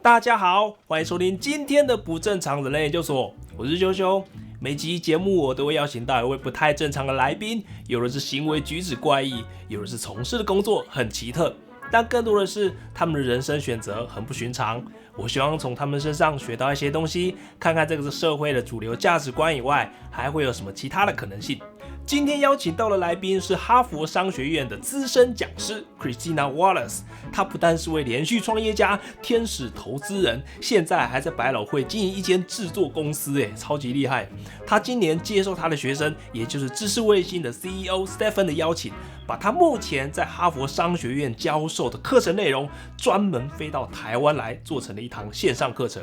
大家好，欢迎收听今天的不正常人类研究所，我是修修。每集节目我都会邀请到一位不太正常的来宾，有的是行为举止怪异，有的是从事的工作很奇特，但更多的是他们的人生选择很不寻常。我希望从他们身上学到一些东西，看看这个社会的主流价值观以外，还会有什么其他的可能性。今天邀请到的来宾是哈佛商学院的资深讲师 Christina Wallace， 她不但是位连续创业家、天使投资人，现在还在百老汇经营一间制作公司，超级厉害。她今年接受她的学生，也就是知识卫星的 CEO Stephen 的邀请，把她目前在哈佛商学院教授的课程内容，专门飞到台湾来，做成了一堂线上课程。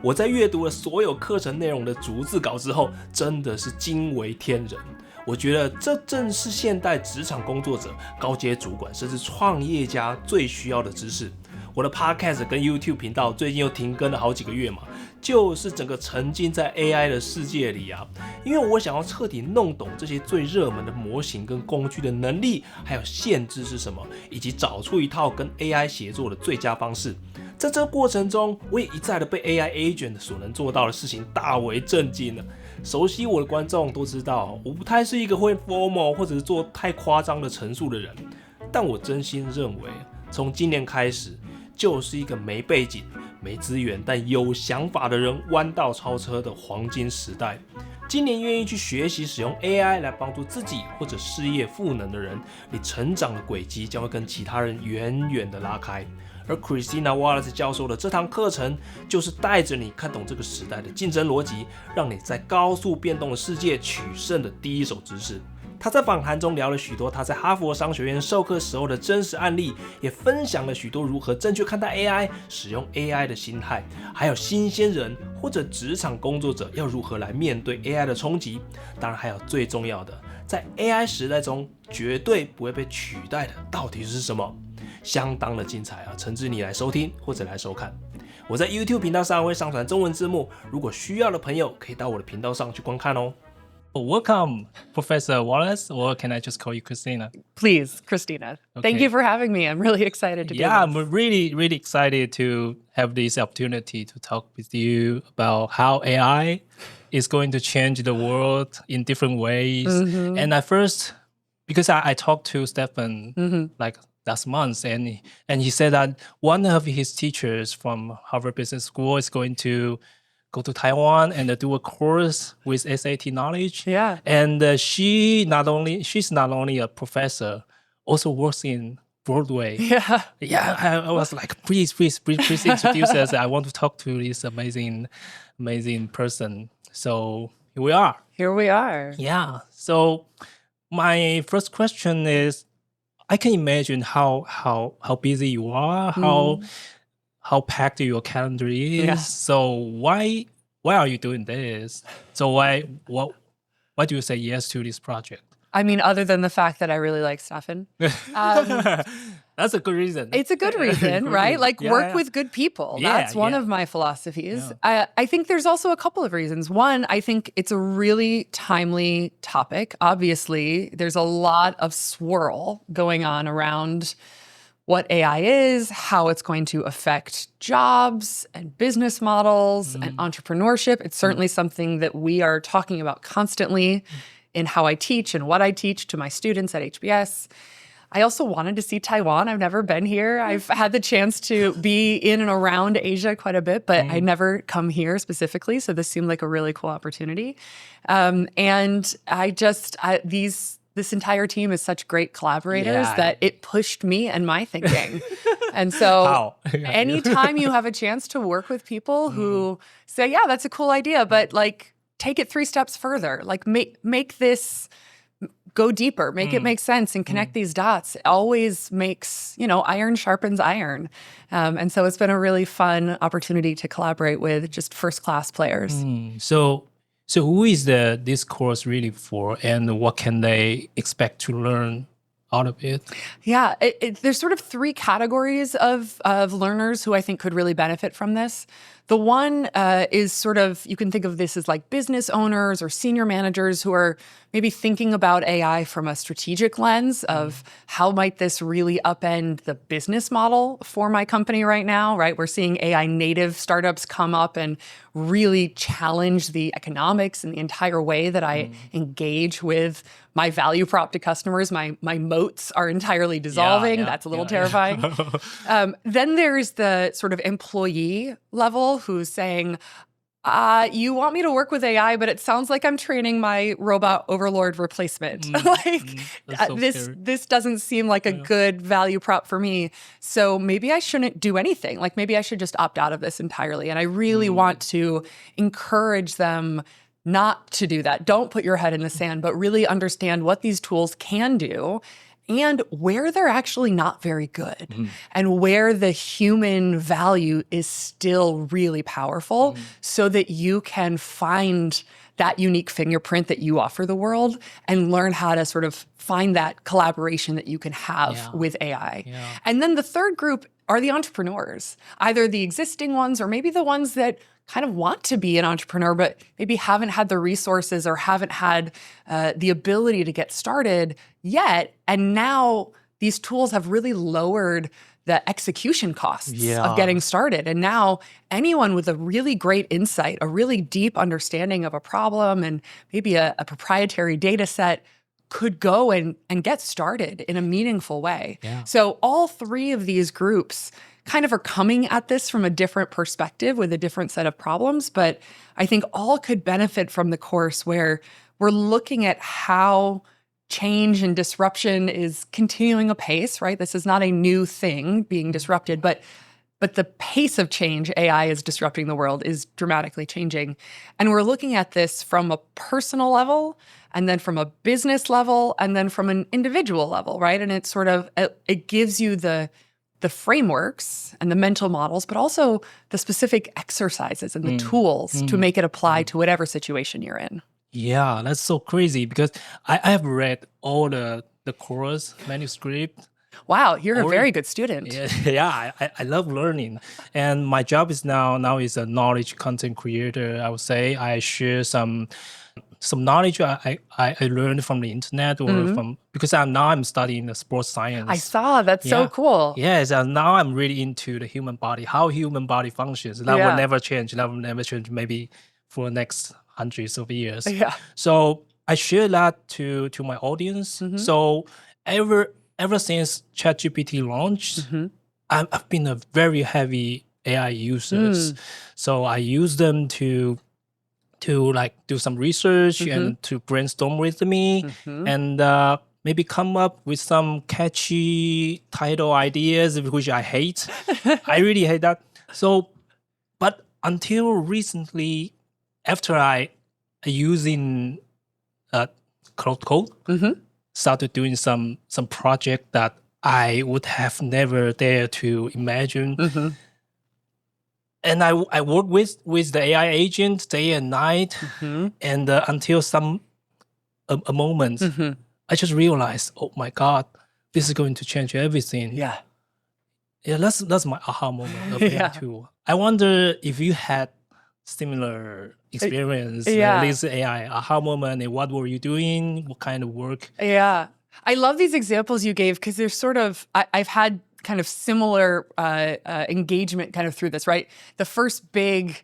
我在阅读了所有课程内容的逐字稿之后，真的是惊为天人。我觉得这正是现代职场工作者、高阶主管甚至创业家最需要的知识。我的 Podcast 跟 YouTube 频道最近又停更了好几个月嘛，就是整个沉浸在 AI 的世界里啊，因为我想要彻底弄懂这些最热门的模型跟工具的能力，还有限制是什么，以及找出一套跟 AI 协作的最佳方式。在这个过程中，我也一再的被 AI agent 所能做到的事情大为震惊了。熟悉我的观众都知道，我不太是一个会 formal 或者是做太夸张的陈述的人，但我真心认为，从今年开始，就是一个没背景、没资源但有想法的人弯道超车的黄金时代。今年愿意去学习使用 AI 来帮助自己或者事业赋能的人，你成长的轨迹将会跟其他人远远的拉开。而 Christina Wallace 教授的这堂课程，就是带着你看懂这个时代的竞争逻辑，让你在高速变动的世界取胜的第一手知识。他在访谈中聊了许多他在哈佛商学院授课时候的真实案例，也分享了许多如何正确看待 AI、使用 AI 的心态，还有新鲜人或者职场工作者要如何来面对 AI 的冲击。当然还有最重要的，在 AI 时代中绝对不会被取代的到底是什么？相当的精彩啊，诚挚你来收听或者来收看。我在 YouTube 频道上会上传中文字幕，如果需要的朋友可以到我的频道上去观看哦。Welcome, Professor Wallace, or can I just call you Christina? Please, Christina. Okay. Thank you for having me. I'm really excited to be here. Yeah, I'm really excited to have this opportunity to talk with you about how AI is going to change the world in different ways. Mm-hmm. And at first, because I talked to Stephen like last month, and he said that one of his teachers from Harvard Business School is going to go to Taiwan and do a course with SAT knowledge. Yeah. And she's not only a professor, also works in Broadway. Yeah. Yeah. I was like, please introduce us. I want to talk to this amazing person. So here we are. Here we are. Yeah. So my first question is, I can imagine how busy you are, how packed your calendar is. Yeah. So why are you doing this? So why do you say yes to this project? I mean, other than the fact that I really like Stefan. That's a good reason. It's a good reason, right? Like work with good people. That's one of my philosophies. Yeah. I think there's also a couple of reasons. One, I think it's a really timely topic. Obviously, there's a lot of swirl going on around what AI is, how it's going to affect jobs and business models and entrepreneurship. It's certainly something that we are talking about constantly in how I teach and what I teach to my students at HBS. I also wanted to see Taiwan. I've never been here. I've had the chance to be in and around Asia quite a bit, but I never come here specifically. So this seemed like a really cool opportunity. And this entire team is such great collaborators that it pushed me and my thinking. And so anytime you have a chance to work with people who say, yeah, that's a cool idea, but like take it 3 steps further, like make this go deeper, make it make sense and connect these dots. It always makes, iron sharpens iron. And so it's been a really fun opportunity to collaborate with just first-class players. So who is this course really for, and what can they expect to learn out of it? Yeah, there's sort of three categories of learners who I think could really benefit from this. The one is sort of, you can think of this as like business owners or senior managers who are maybe thinking about AI from a strategic lens of how might this really upend the business model for my company right now, right? We're seeing AI native startups come up and really challenge the economics and the entire way that I engage with my value prop to customers. My moats are entirely dissolving. That's a little terrifying. Then there's the sort of employee level who's saying, you want me to work with AI, but it sounds like I'm training my robot overlord replacement. This doesn't seem like a good value prop for me. So maybe I shouldn't do anything. Like maybe I should just opt out of this entirely. And I really want to encourage them not to do that. Don't put your head in the sand, but really understand what these tools can do and where they're actually not very good and where the human value is still really powerful so that you can find that unique fingerprint that you offer the world and learn how to sort of find that collaboration that you can have with AI. And then the third group are the entrepreneurs, either the existing ones or maybe the ones that kind of want to be an entrepreneur, but maybe haven't had the resources or haven't had the ability to get started yet. And now these tools have really lowered the execution costs of getting started. And now anyone with a really great insight, a really deep understanding of a problem and maybe a proprietary data set could go and get started in a meaningful way. So all three of these groups kind of are coming at this from a different perspective with a different set of problems, but I think all could benefit from the course where we're looking at how change and disruption is continuing apace, right? This is not a new thing being disrupted, but the pace of change, AI is disrupting the world, is dramatically changing. And we're looking at this from a personal level, and then from a business level, and then from an individual level, right? And it's sort of, it gives you the frameworks and the mental models, but also the specific exercises and the tools to make it apply to whatever situation you're in. Yeah, that's so crazy because I have read all the course manuscript. Wow, you're a very good student. Yeah, I love learning. And my job is now is a knowledge content creator. I would say I share some knowledge I learned from the internet or from, because I'm studying the sports science. I saw, that's so cool. Yes, and now I'm really into the human body, how human body functions. That will never change. That will never change maybe for the next hundreds of years. So I share that to my audience. So ever since ChatGPT launched, I've been a very heavy AI user. So I use them to like do some research and to brainstorm with me and maybe come up with some catchy title ideas, which I hate. I really hate that. So, but until recently, after I using cloud code, started doing some project that I would have never dared to imagine. And I work with the AI agent day and night, and until a moment, I just realized, oh my God, this is going to change everything. Yeah, that's my aha moment of AI tool. I wonder if you had similar experience with this AI aha moment, and what were you doing? What kind of work? Yeah, I love these examples you gave because they're sort of, I've had kind of similar engagement kind of through this, right? The first big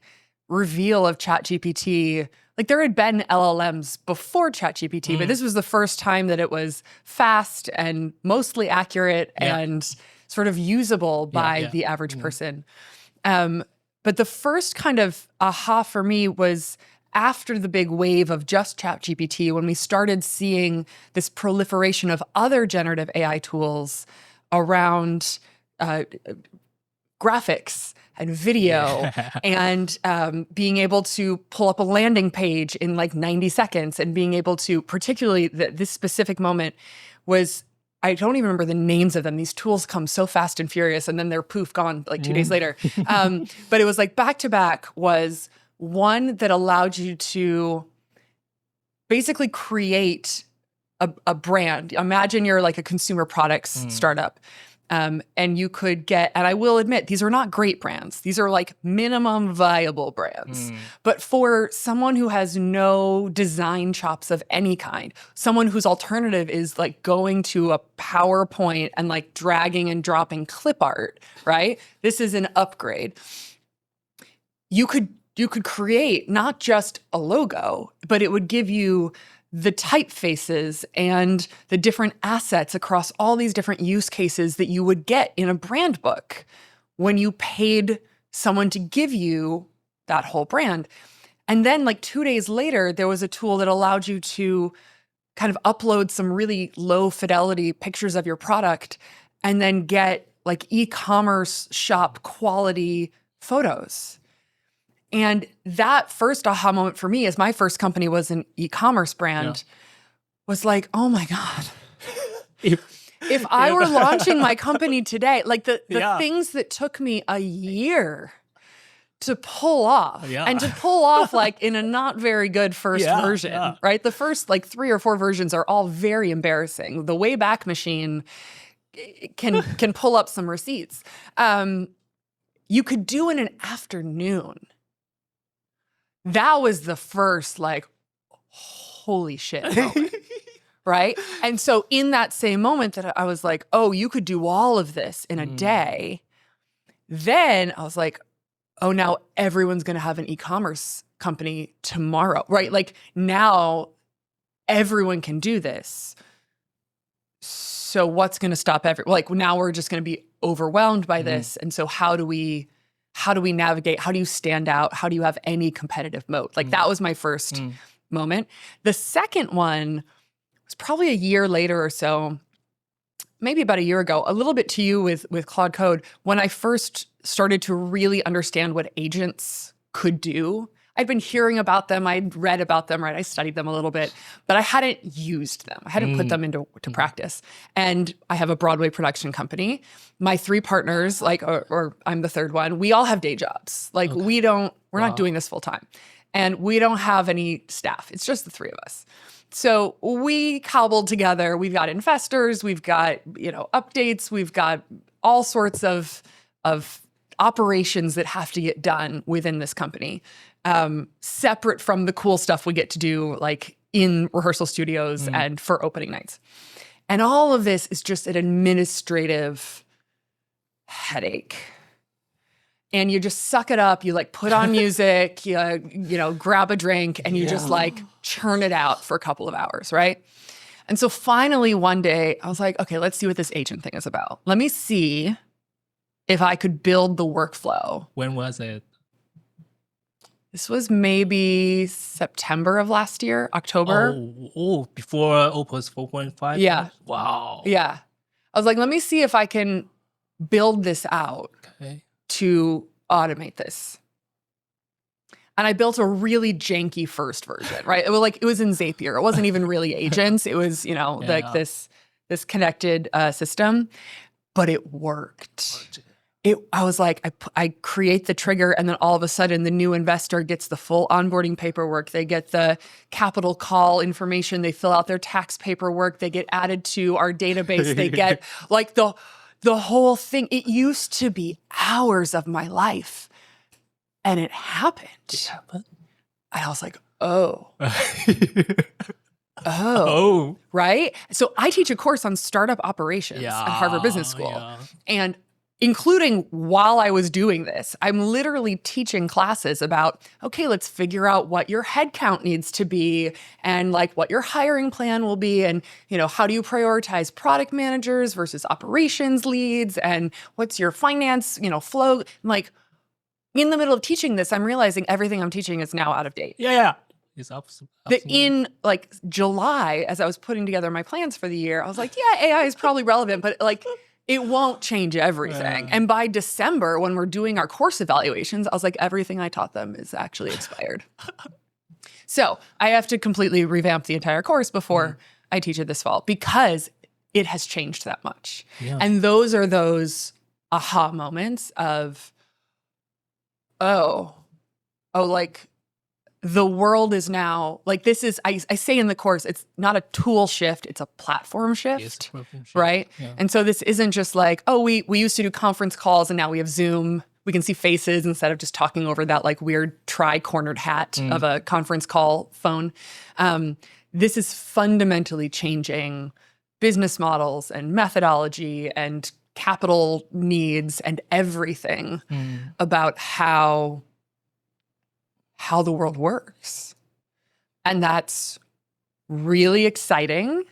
reveal of ChatGPT, like there had been LLMs before ChatGPT, but this was the first time that it was fast and mostly accurate and sort of usable by the average person. But the first kind of aha for me was after the big wave of just ChatGPT, when we started seeing this proliferation of other generative AI tools around graphics and video and being able to pull up a landing page in like 90 seconds and being able to, particularly this specific moment was, I don't even remember the names of them. These tools come so fast and furious and then they're poof, gone like 2 days later. But it was like back to back was one that allowed you to basically create a brand. Imagine you're like a consumer products startup. And you could get, and I will admit, these are not great brands. These are like minimum viable brands. But for someone who has no design chops of any kind, someone whose alternative is like going to a PowerPoint and like dragging and dropping clip art, right? This is an upgrade. You could create not just a logo, but it would give you the typefaces and the different assets across all these different use cases that you would get in a brand book when you paid someone to give you that whole brand. And then like 2 days later, there was a tool that allowed you to kind of upload some really low fidelity pictures of your product and then get like e-commerce shop quality photos. And that first aha moment for me, as my first company was an e-commerce brand, was like, oh my God. If I were launching my company today, like the things that took me a year to pull off and to pull off like in a not very good first version, right? The first like 3 or 4 versions are all very embarrassing. The Wayback Machine can pull up some receipts. You could do in an afternoon. That was the first like, holy shit moment, right? And so in that same moment that I was like, oh, you could do all of this in a day. Then I was like, oh, now everyone's going to have an e-commerce company tomorrow, right? Like now everyone can do this. So what's going to stop like now we're just going to be overwhelmed by this. And so how do we navigate? How do you stand out? How do you have any competitive moat? Like that was my first moment. The second one was probably a year later or so, maybe about a year ago, a little bit to you with Claude Code, when I first started to really understand what agents could do. I'd been hearing about them. I'd read about them, right? I studied them a little bit, but I hadn't used them. I hadn't put them into practice. And I have a Broadway production company. My 3 partners, like, or I'm the third one, we all have day jobs. Like we're not doing this full time. And we don't have any staff. It's just the 3 of us. So we cobbled together. We've got investors, we've got, updates, we've got all sorts of operations that have to get done within this company. Separate from the cool stuff we get to do like in rehearsal studios and for opening nights. And all of this is just an administrative headache. And you just suck it up. You like put on music, you grab a drink and you just like churn it out for a couple of hours, right? And so finally one day I was like, okay, let's see what this agent thing is about. Let me see if I could build the workflow. When was it? This was maybe September of last year, October. Oh, before Opus 4.5? Yeah. Wow. Yeah. I was like, let me see if I can build this out to automate this. And I built a really janky first version, right? It was in Zapier. It wasn't even really agents. It was, this connected system, but it worked. I was like, I create the trigger and then all of a sudden the new investor gets the full onboarding paperwork. They get the capital call information. They fill out their tax paperwork. They get added to our database. They get like the whole thing. It used to be hours of my life and it happened. It happened? And I was like, oh. Oh. Right? So I teach a course on startup operations at Harvard Business School. Yeah. And including while I was doing this, I'm literally teaching classes about, okay, let's figure out what your headcount needs to be and like what your hiring plan will be. And, how do you prioritize product managers versus operations leads? And what's your finance, flow? Like in the middle of teaching this, I'm realizing everything I'm teaching is now out of date. Yeah. It's that in like July, as I was putting together my plans for the year, I was like, yeah, AI is probably relevant, but like, it won't change everything. And by December, when we're doing our course evaluations, I was like, everything I taught them is actually expired. So I have to completely revamp the entire course before I teach it this fall because it has changed that much. Yeah. And those are those aha moments of, like the world is now like this is I say in the course, it's not a tool shift, it's a platform shift. Yes, platform shift. Right? Yeah. And so this isn't just like, oh, we used to do conference calls and now we have Zoom. We can see faces instead of just talking over that like weird tri-cornered hat of a conference call phone. This is fundamentally changing business models and methodology and capital needs and everything about how the world works. And that's really exciting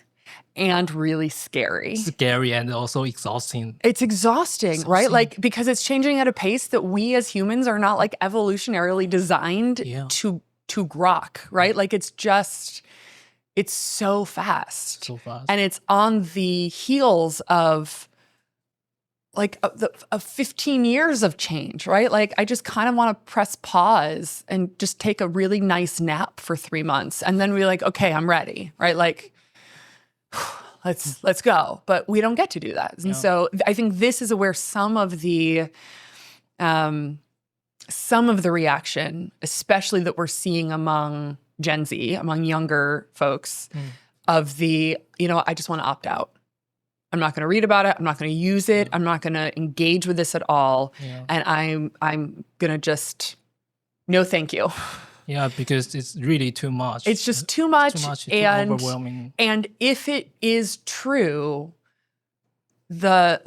and really scary. Scary and also exhausting. It's exhausting, right? Like, because it's changing at a pace that we as humans are not like evolutionarily designed to grok, right? Like it's so fast. So fast. And it's on the heels of like of 15 years of change, right? Like I just kind of want to press pause and just take a really nice nap for 3 months and then be like, okay, I'm ready, right? Like let's go. But we don't get to do that. And so I think this is where some of the reaction, especially that we're seeing among Gen Z, among younger folks, of the, I just want to opt out. I'm not going to read about it. I'm not going to use it. I'm not going to engage with this at all. Yeah. And I'm going to just, no thank you. Yeah, because it's really too much. It's just too much. It's and overwhelming. And if it is true, the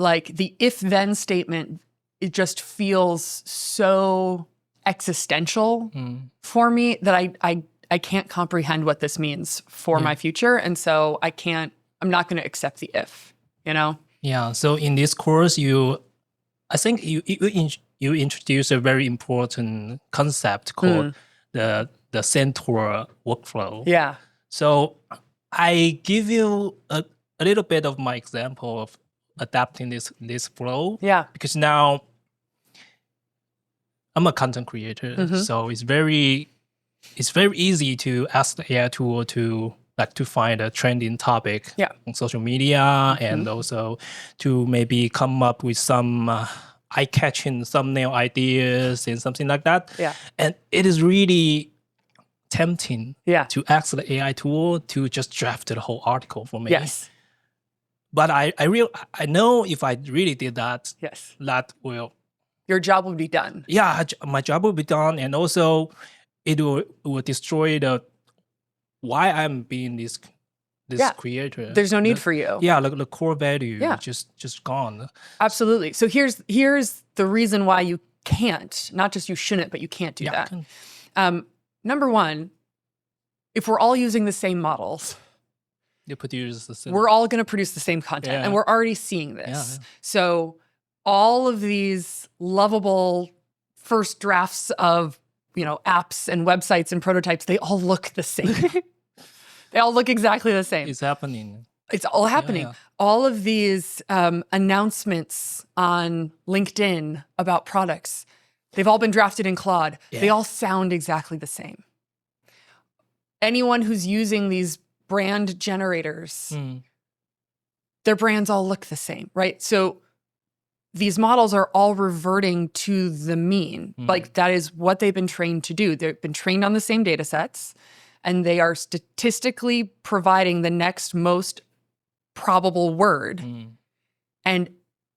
if-then statement, it just feels so existential for me that I can't comprehend what this means for my future. And so I'm not going to accept the if. Yeah. So in this course, I think you introduce a very important concept called the centaur workflow. Yeah. So I give you a little bit of my example of adapting this flow. Yeah. Because now I'm a content creator, so it's very easy to ask the AI tool to find a trending topic on social media and also to maybe come up with some eye-catching thumbnail ideas and something like that. Yeah. And it is really tempting to ask the AI tool to just draft the whole article for me. Yes. But I know if I really did that, that will... Your job will be done. Yeah, my job will be done. And also it will destroy why I'm being this creator. There's no need for you. Yeah, the core value just gone. Absolutely. So here's the reason why you can't, not just you shouldn't, but you can't do that. Number one, if we're all using the same models, we're all going to produce the same content. And we're already seeing this. So all of these lovable first drafts of apps and websites and prototypes, they all look the same. They all look exactly the same. It's happening. It's all happening. All of these announcements on LinkedIn about products, they've all been drafted in Claude. They all sound exactly the same. Anyone who's using these brand generators, their brands all look the same, right? So these models are all reverting to the mean. Like that is what they've been trained to do. They've been trained on the same data sets, and they are statistically providing the next most probable word. And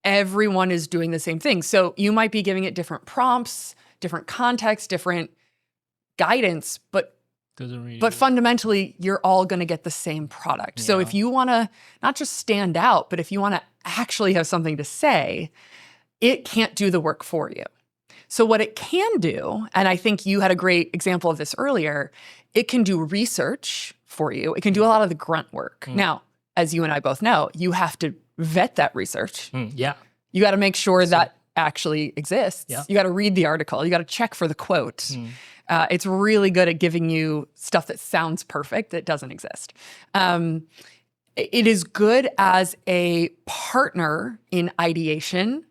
everyone is doing the same thing. So you might be giving it different prompts, different context, different guidance, but fundamentally, you're all going to get the same product. So if you want to not just stand out, but if you want to actually have something to say, it can't do the work for you. So what it can do, and I think you had a great example of this earlier, it can do research for you. It can do a lot of the grunt work. Now, as you and I both know, you have to vet that research. You got to make sure that actually exists. You got to read the article. You got to check for the quote. It's really good at giving you stuff that sounds perfect that doesn't exist. It is good as a partner in ideation,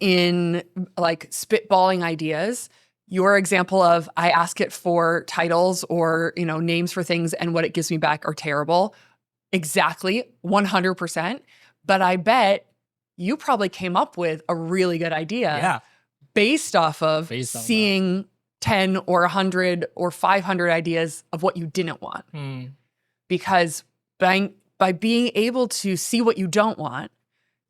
in like spitballing ideas. Your example of I ask it for titles or names for things and what it gives me back are terrible. Exactly, 100%. But I bet you probably came up with a really good idea based off of seeing 10 or 100 or 500 ideas of what you didn't want. Because by being able to see what you don't want,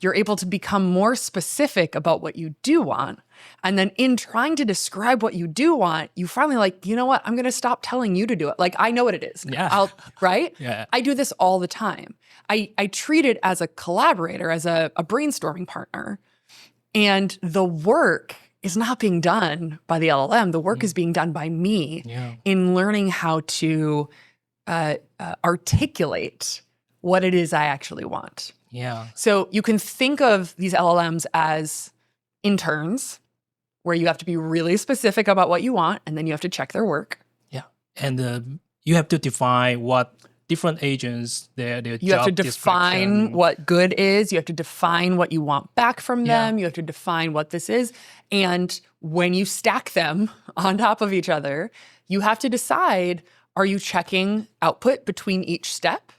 you're able to become more specific about what you do want. And then in trying to describe what you do want, you finally like, you know what? I'm going to stop telling you to do it. Like, I know what it is. Yeah. Right? Yeah. I do this all the time. I treat it as a collaborator, as a brainstorming partner. And the work is not being done by the LLM. The work is being done by me in learning how to articulate what it is I actually want. Yeah. So you can think of these LLMs as interns, where you have to be really specific about what you want, and then you have to check their work. Yeah. And you have to define what different agents, their job You have to define what good is. You have to define what you want back from them. You have to define what this is. And when you stack them on top of each other, you have to decide, are you checking output between each step?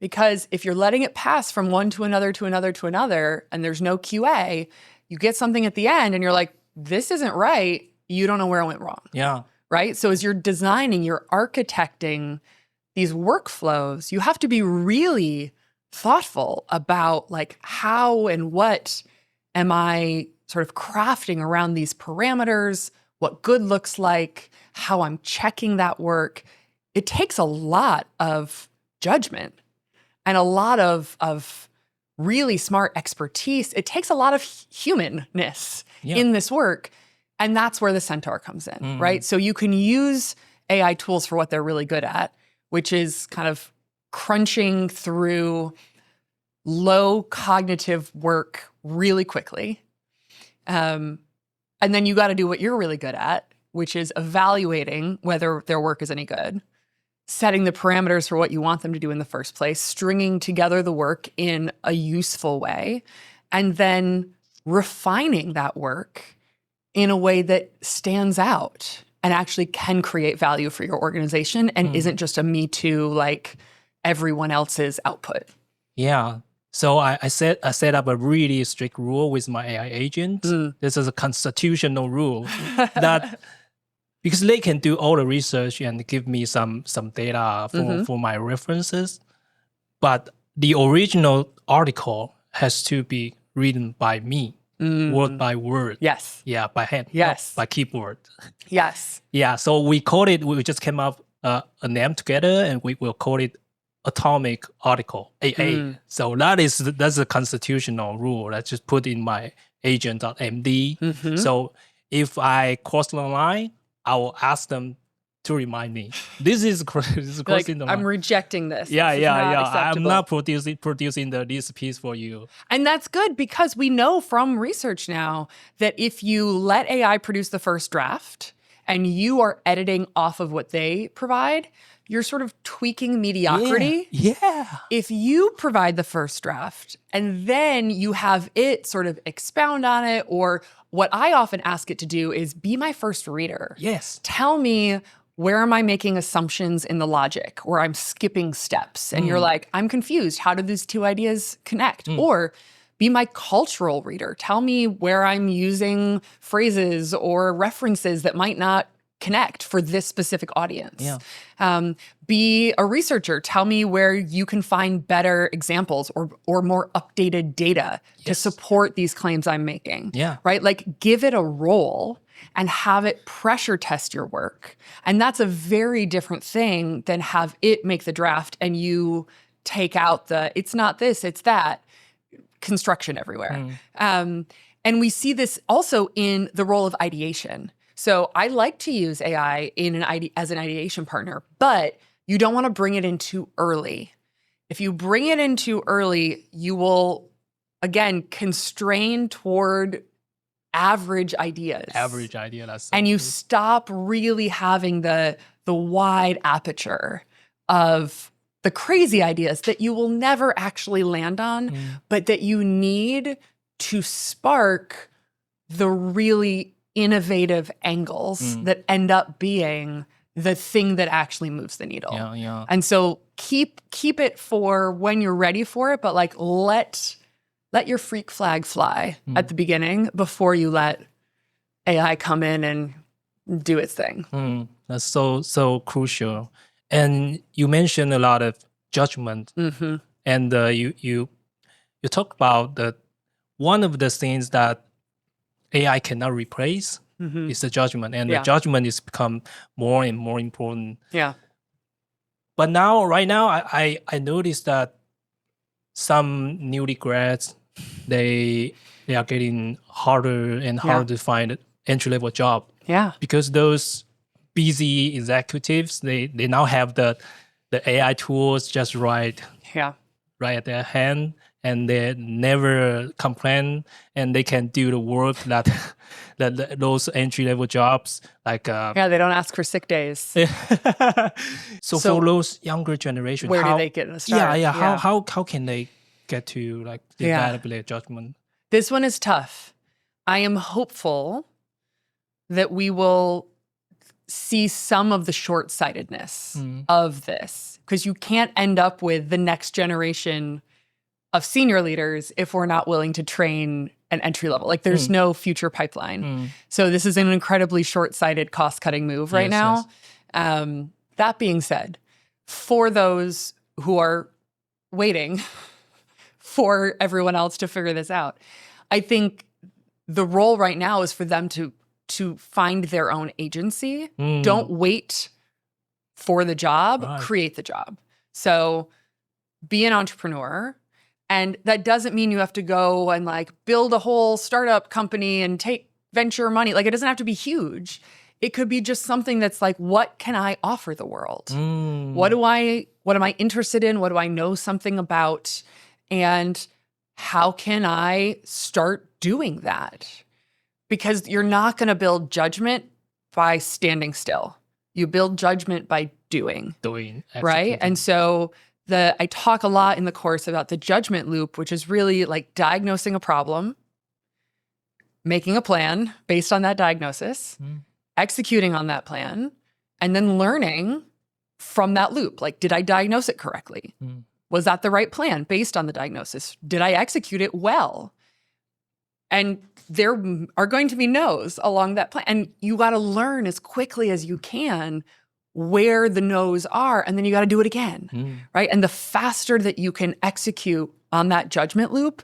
Because if you're letting it pass from one to another to another to another, and there's no QA, you get something at the end and you're like, this isn't right. You don't know where it went wrong. Yeah. Right? So as you're designing, you're architecting these workflows, you have to be really thoughtful about like how and what am I sort of crafting around these parameters, what good looks like, how I'm checking that work. It takes a lot of judgment and a lot of really smart expertise. It takes a lot of humanness in this work. And that's where the Centaur comes in, right? So you can use AI tools for what they're really good at, which is kind of crunching through low cognitive work really quickly. And then you got to do what you're really good at, which is evaluating whether their work is any good, setting the parameters for what you want them to do in the first place, stringing together the work in a useful way, and then refining that work in a way that stands out and actually can create value for your organization and isn't just a me too, like everyone else's output. Yeah. So I set up a really strict rule with my AI agent. This is a constitutional rule that because they can do all the research and give me some data for my references, but the original article has to be written by me. Word by word. Yes. Yeah, by hand. Yes. By keyboard. Yes. Yeah, so we just came up a name together and we will call it Atomic Article, AA. So that's a constitutional rule. Let's just put in my agent.md. So if I cross the line, I will ask them to remind me. This is crossing like, the line. I'm rejecting this. Yeah. Acceptable. I'm not producing this piece for you. And that's good because we know from research now that if you let AI produce the first draft and you are editing off of what they provide, you're sort of tweaking mediocrity. Yeah. If you provide the first draft and then you have it sort of expound on it, or what I often ask it to do is be my first reader. Yes. Tell me, where am I making assumptions in the logic, or I'm skipping steps? And you're like, I'm confused. How do these two ideas connect? Or be my cultural reader. Tell me where I'm using phrases or references that might not connect for this specific audience. Yeah. Be a researcher. Tell me where you can find better examples or more updated data to support these claims I'm making. Yeah. Right? Like give it a role and have it pressure test your work. And that's a very different thing than have it make the draft and you take out the, it's not this, it's that, construction everywhere. And we see this also in the role of ideation. So I like to use AI as an ideation partner, but you don't want to bring it in too early. If you bring it in too early, you will, again, constrain toward average ideas. And you stop really having the wide aperture of the crazy ideas that you will never actually land on, but that you need to spark the really innovative angles that end up being the thing that actually moves the needle. Yeah. And so keep it for when you're ready for it, but like let your freak flag fly at the beginning before you let AI come in and do its thing. That's so crucial. And you mentioned a lot of judgment, and you talk about that one of the things that AI cannot replace is the judgment, and the judgment is become more and more important. Yeah. But right now, I noticed that some newly grads, they are getting harder and harder to find an entry-level job. Yeah. Because those busy executives, they now have the AI tools just right at their hand, and they never complain, and they can do the work that those entry-level jobs like they don't ask for sick days. So for those younger generation, where do they get a start? How can they get to like develop their judgment? This one is tough. I am hopeful that we will see some of the short-sightedness of this, because you can't end up with the next generation of senior leaders if we're not willing to train an entry level. Like there's no future pipeline. So this is an incredibly short-sighted cost-cutting move right now. Yes. That being said, for those who are waiting for everyone else to figure this out, I think the role right now is for them to find their own agency. Don't wait for the job, create the job. So be an entrepreneur. And that doesn't mean you have to go and like build a whole startup company and take venture money. Like it doesn't have to be huge. It could be just something that's like, what can I offer the world? What am I interested in? What do I know something about? And how can I start doing that? Because you're not going to build judgment by standing still. You build judgment by doing. Right? And so I talk a lot in the course about the judgment loop, which is really like diagnosing a problem, making a plan based on that diagnosis, executing on that plan, and then learning from that loop. Like, did I diagnose it correctly? Was that the right plan based on the diagnosis? Did I execute it well? And there are going to be no's along that plan. And you got to learn as quickly as you can where the no's are, and then you got to do it again, right? And the faster that you can execute on that judgment loop,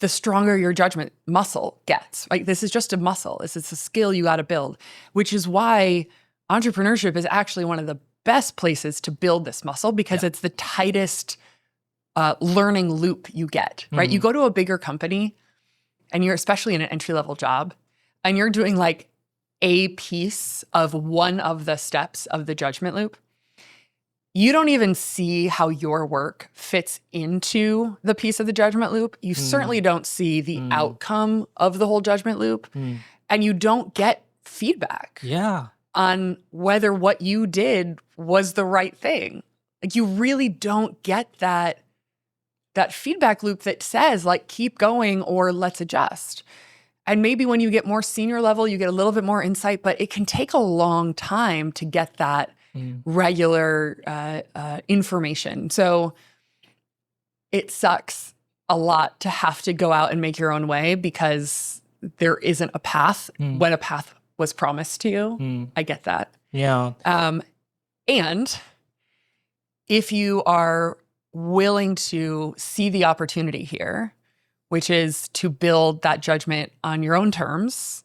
the stronger your judgment muscle gets. Like this is just a muscle. This is a skill you got to build, which is why entrepreneurship is actually one of the best places to build this muscle, because it's the tightest learning loop you get, right? You go to a bigger company and you're especially in an entry-level job and you're doing like a piece of one of the steps of the judgment loop. You don't even see how your work fits into the piece of the judgment loop. You certainly don't see the outcome of the whole judgment loop. And you don't get feedback on whether what you did was the right thing. Like you really don't get that feedback loop that says like, keep going or let's adjust. And maybe when you get more senior level, you get a little bit more insight, but it can take a long time to get that regular information. So it sucks a lot to have to go out and make your own way because there isn't a path when a path was promised to you. I get that. Yeah. And if you are willing to see the opportunity here, which is to build that judgment on your own terms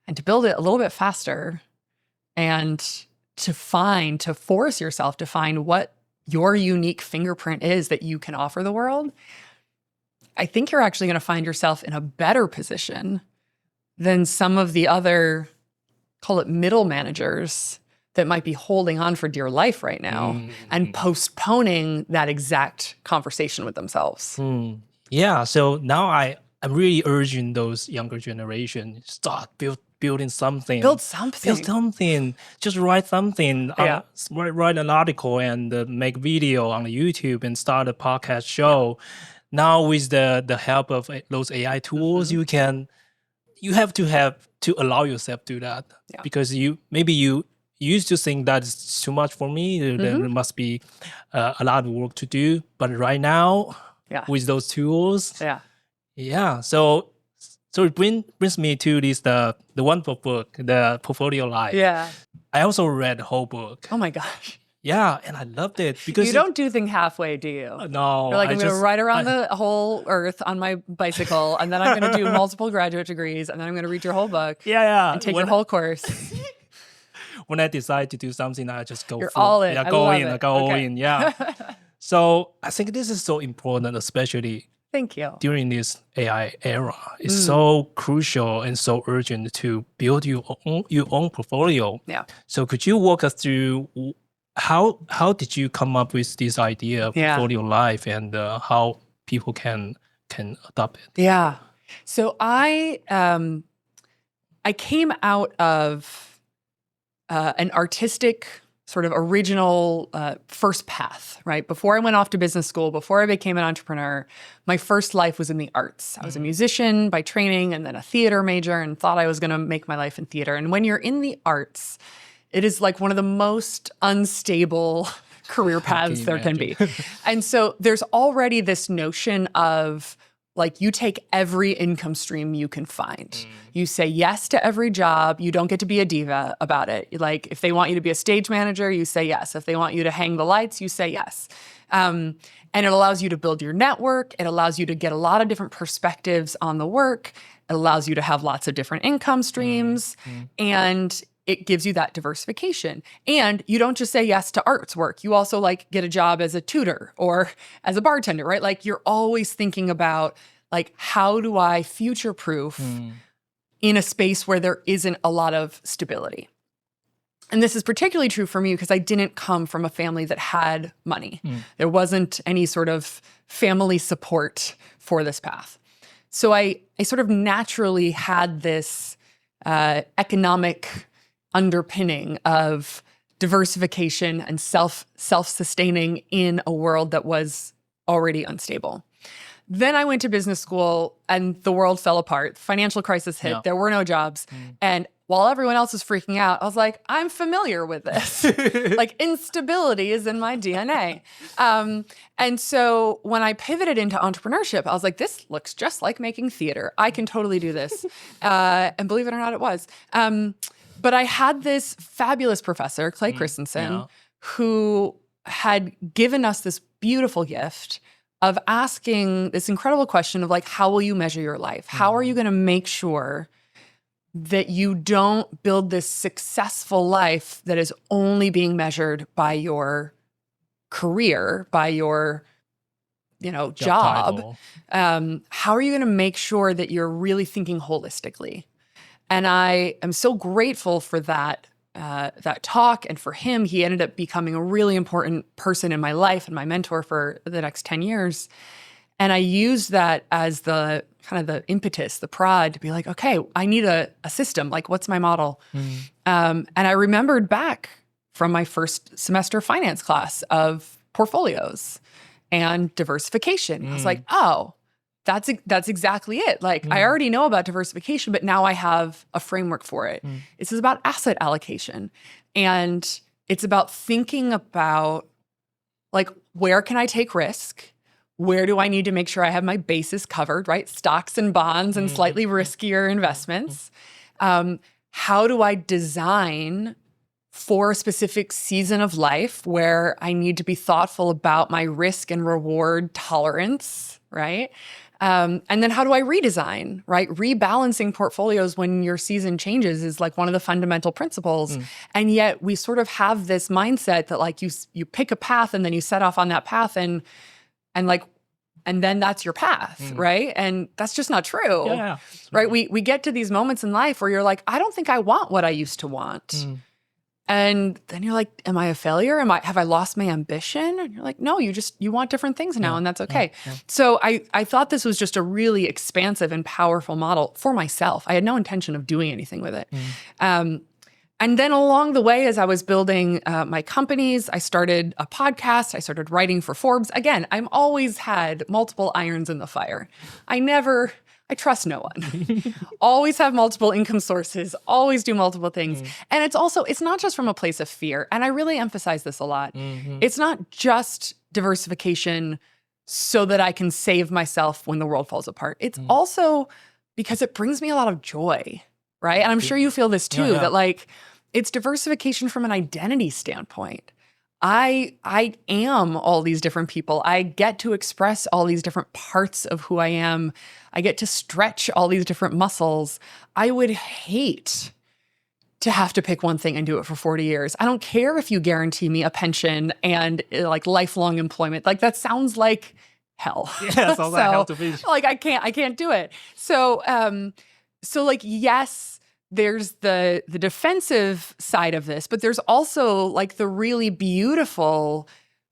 and to build it a little bit faster and to force yourself to find what your unique fingerprint is that you can offer the world, I think you're actually going to find yourself in a better position than some of the other, call it middle managers, that might be holding on for dear life right now and postponing that exact conversation with themselves. Yeah, so now I'm really urging those younger generation, start building something. Build something. Just write something. Write an article and make video on YouTube and start a podcast show. Now with the help of those AI tools, you have to allow yourself to do that because you used to think that's too much for me. There must be a lot of work to do. But right now, with those tools, so So it brings me to this the wonderful book, the Portfolio Life. Yeah. I also read the whole book. Oh my gosh. Yeah, and I loved it because you don't do things halfway, do you? No. You're like, I'm going to ride around the whole earth on my bicycle, and then I'm going to do multiple graduate degrees, and then I'm going to read your whole book. Yeah. And take your whole course. When I decide to do something, I just go You're all in. Yeah, I go love in. it. I go all Okay. in. Yeah. So I think this is so important, especially Thank you. during this AI era. It's so crucial and so urgent to build your own portfolio. Yeah. So could you walk us through how did you come up with this idea of Portfolio Life, and how people can adopt it? Yeah. So I came out of an artistic sort of original first path, right? Before I went off to business school, before I became an entrepreneur, my first life was in the arts. I was a musician by training and then a theater major, and thought I was going to make my life in theater. And when you're in the arts, it is like one of the most unstable career paths there can be. And so there's already this notion of like, you take every income stream you can find. You say yes to every job. You don't get to be a diva about it. Like, if they want you to be a stage manager, you say yes. If they want you to hang the lights, you say yes. And it allows you to build your network. It allows you to get a lot of different perspectives on the work. It allows you to have lots of different income streams. And it gives you that diversification. And you don't just say yes to arts work. You also like get a job as a tutor or as a bartender, right? Like, you're always thinking about like, how do I future-proof in a space where there isn't a lot of stability? And this is particularly true for me because I didn't come from a family that had money. There wasn't any sort of family support for this path. So I sort of naturally had this economic underpinning of diversification and self-sustaining in a world that was already unstable. Then I went to business school and the world fell apart. Financial crisis hit. There were no jobs. And while everyone else was freaking out, I was like, I'm familiar with this. Like, instability is in my DNA. And so when I pivoted into entrepreneurship, I was like, this looks just like making theater. I can totally do this. And believe it or not, it was. But I had this fabulous professor, Clay Christensen, who had given us this beautiful gift of asking this incredible question of like, how will you measure your life? How are you going to make sure that you don't build this successful life that is only being measured by your career, by your, job? How are you going to make sure that you're really thinking holistically? And I am so grateful for that talk, and for him. He ended up becoming a really important person in my life and my mentor for the next 10 years. And I used that as the kind of the impetus, the prod to be like, okay, I need a system. Like, what's my model? And I remembered back from my first semester finance class of portfolios and diversification. I was like, oh, that's exactly it. Like, I already know about diversification, but now I have a framework for it. This is about asset allocation. And it's about thinking about, like, where can I take risk? Where do I need to make sure I have my bases covered, right? Stocks and bonds and slightly riskier investments. How do I design for a specific season of life where I need to be thoughtful about my risk and reward tolerance, right? And then how do I redesign, right? Rebalancing portfolios when your season changes is like one of the fundamental principles. And yet we sort of have this mindset that like you pick a path and then you set off on that path and then that's your path, right? And that's just not true, right? We get to these moments in life where you're like, I don't think I want what I used to want. And then you're like, am I a failure? Have I lost my ambition? And you're like, no, you want different things now, and that's okay. So I thought this was just a really expansive and powerful model for myself. I had no intention of doing anything with it. And then along the way, as I was building my companies, I started a podcast. I started writing for Forbes. Again, I've always had multiple irons in the fire. I trust no one. Always have multiple income sources, always do multiple things. And it's not just from a place of fear. And I really emphasize this a lot. It's not just diversification so that I can save myself when the world falls apart. It's also because it brings me a lot of joy, right? And I'm sure you feel this too, that like it's diversification from an identity standpoint. I am all these different people. I get to express all these different parts of who I am. I get to stretch all these different muscles. I would hate to have to pick one thing and do it for 40 years. I don't care if you guarantee me a pension and like lifelong employment. Like that sounds like hell. Yeah, sounds like hell to me. Like I can't do it. So like, yes, there's the defensive side of this, but there's also like the really beautiful,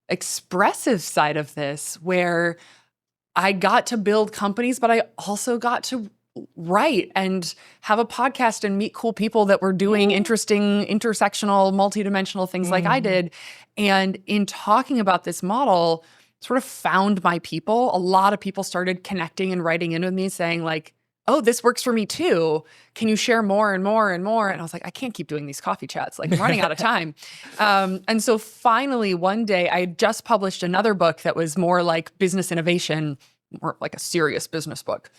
expressive side of this where I got to build companies, but I also got to write and have a podcast and meet cool people that were doing interesting, intersectional, multidimensional things like I did. And in talking about this model, sort of found my people. A lot of people started connecting and writing in with me saying like, oh, this works for me too. Can you share more and more and more? And I was like, I can't keep doing these coffee chats. Like I'm running out of time. And so finally one day I had just published another book that was more like business innovation, more like a serious business book.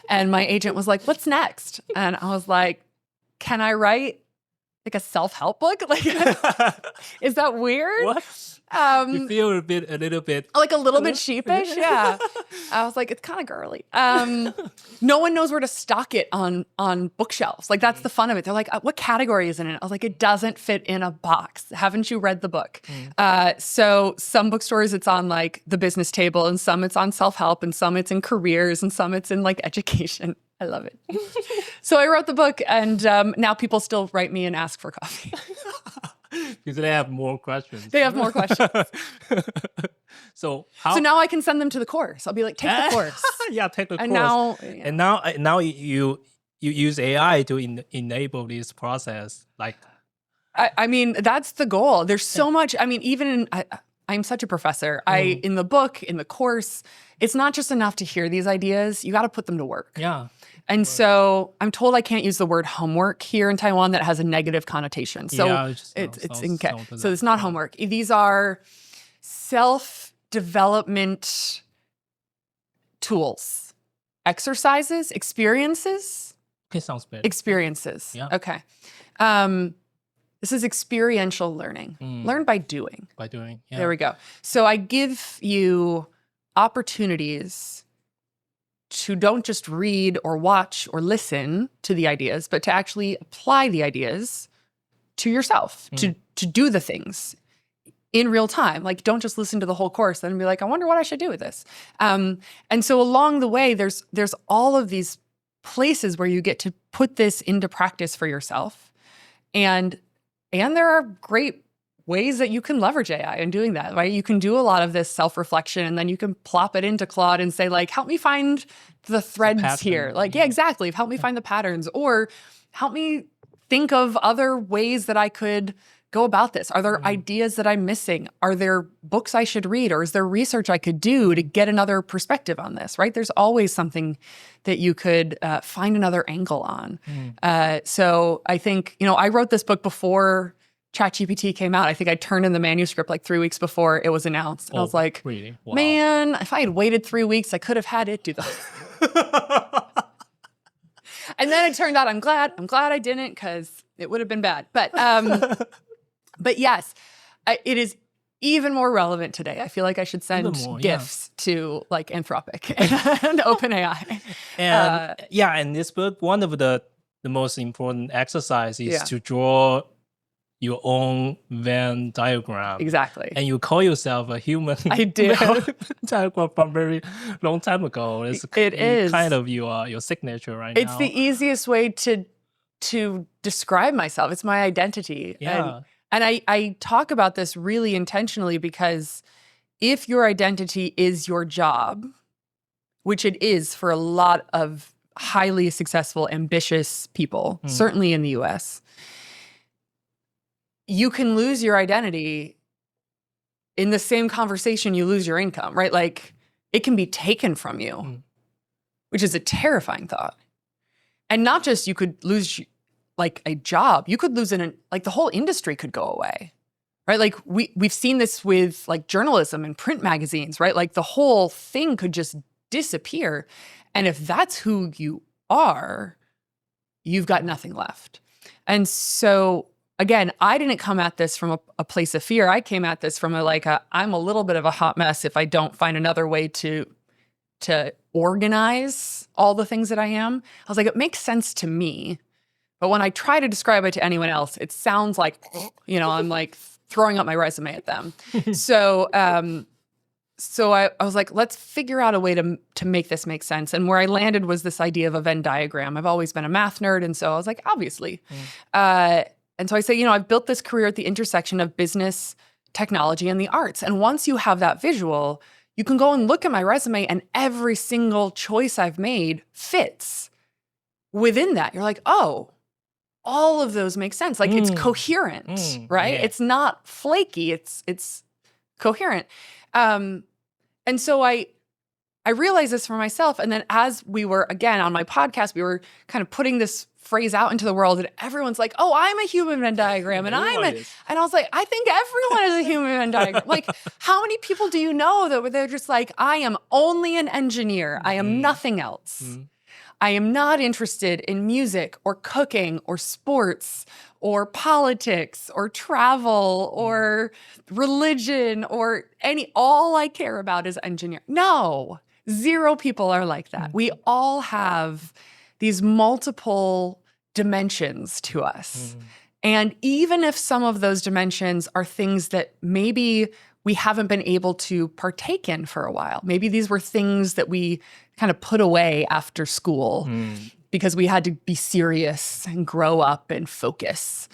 And my agent was like, what's next? And I was like, can I write like a self-help book? Like, is that weird? What? You feel a little bit like a little bit sheepish. Yeah. I was like, it's kind of girly. No one knows where to stock it on bookshelves. Like that's the fun of it. They're like, what category is it in? I was like, it doesn't fit in a box. Haven't you read the book? So some bookstores it's on like the business table, and some it's on self-help, and some it's in careers, and some it's in like education. I love it. So I wrote the book, and now people still write me and ask for coffee. Because they have more questions. They have more questions. So now I can send them to the course. I'll be like, take the course. Yeah, take the and course. Now you use AI to enable this process. Like, I mean, that's the goal. There's so much. I mean, even I'm such a professor. In the book, in the course, it's not just enough to hear these ideas. You got to put them to work. Yeah. And so I'm told I can't use the word homework here in Taiwan. That has a negative connotation. So it's okay. So it's not homework. These are self-development tools, exercises, experiences. Okay, sounds better. Experiences. Yeah. Okay. This is experiential learning. Learn by doing. By doing. Yeah. There we go. So I give you opportunities to don't just read or watch or listen to the ideas, but to actually apply the ideas to yourself, to do the things in real time. Like, don't just listen to the whole course and be like, I wonder what I should do with this. And so along the way, there's all of these places where you get to put this into practice for yourself. And there are great ways that you can leverage AI in doing that, right? You can do a lot of this self-reflection, and then you can plop it into Claude and say, like, help me find the threads here. Like, yeah, exactly. Help me find the patterns, or help me think of other ways that I could go about this. Are there ideas that I'm missing? Are there books I should read? Or is there research I could do to get another perspective on this, right? There's always something that you could find another angle on. So I think, I wrote this book before ChatGPT came out. I think I turned in the manuscript like 3 weeks before it was announced. And I was like, really? Wow. Man, if I had waited 3 weeks, I could have had it do that. And then it turned out, I'm glad I didn't, because it would have been bad. But yes, it is even more relevant today. I feel like I should send gifts to like Anthropic and OpenAI. And in this book, one of the most important exercise is to draw your own Venn diagram. Exactly. And you call yourself a human. I do. Diagram from very long time ago. It is kind of your signature right now. It's the easiest way to describe myself. It's my identity. Yeah. And I talk about this really intentionally, because if your identity is your job, which it is for a lot of highly successful, ambitious people, certainly in the US, you can lose your identity in the same conversation you lose your income, right? Like, it can be taken from you, which is a terrifying thought. And not just you could lose like a job, you could lose like the whole industry could go away, right? Like we've seen this with like journalism and print magazines, right? Like the whole thing could just disappear. And if that's who you are, you've got nothing left. And so, again, I didn't come at this from a place of fear. I came at this from I'm a little bit of a hot mess if I don't find another way to organize all the things that I am. I was like, it makes sense to me. But when I try to describe it to anyone else, it sounds like, I'm like throwing up my resume at them. So I was like, let's figure out a way to make this make sense. And where I landed was this idea of a Venn diagram. I've always been a math nerd. And so I was like, obviously. And so I say, I've built this career at the intersection of business, technology, and the arts. And once you have that visual, you can go and look at my resume and every single choice I've made fits within that. You're like, oh, all of those make sense. Like it's coherent, right? Yeah. It's not flaky. It's coherent. And so I realized this for myself. And then as we were, again, on my podcast, we were kind of putting this phrase out into the world and everyone's like, oh, I'm a human Venn diagram. And and I was like, I think everyone is a human Venn diagram. Like, how many people do you know that they're just like, I am only an engineer. I am nothing else. I am not interested in music or cooking or sports or politics or travel or religion or all I care about is engineering. No, 0 people are like that. We all have these multiple dimensions to us. And even if some of those dimensions are things that maybe we haven't been able to partake in for a while, maybe these were things that we kind of put away after school because we had to be serious and grow up and focus.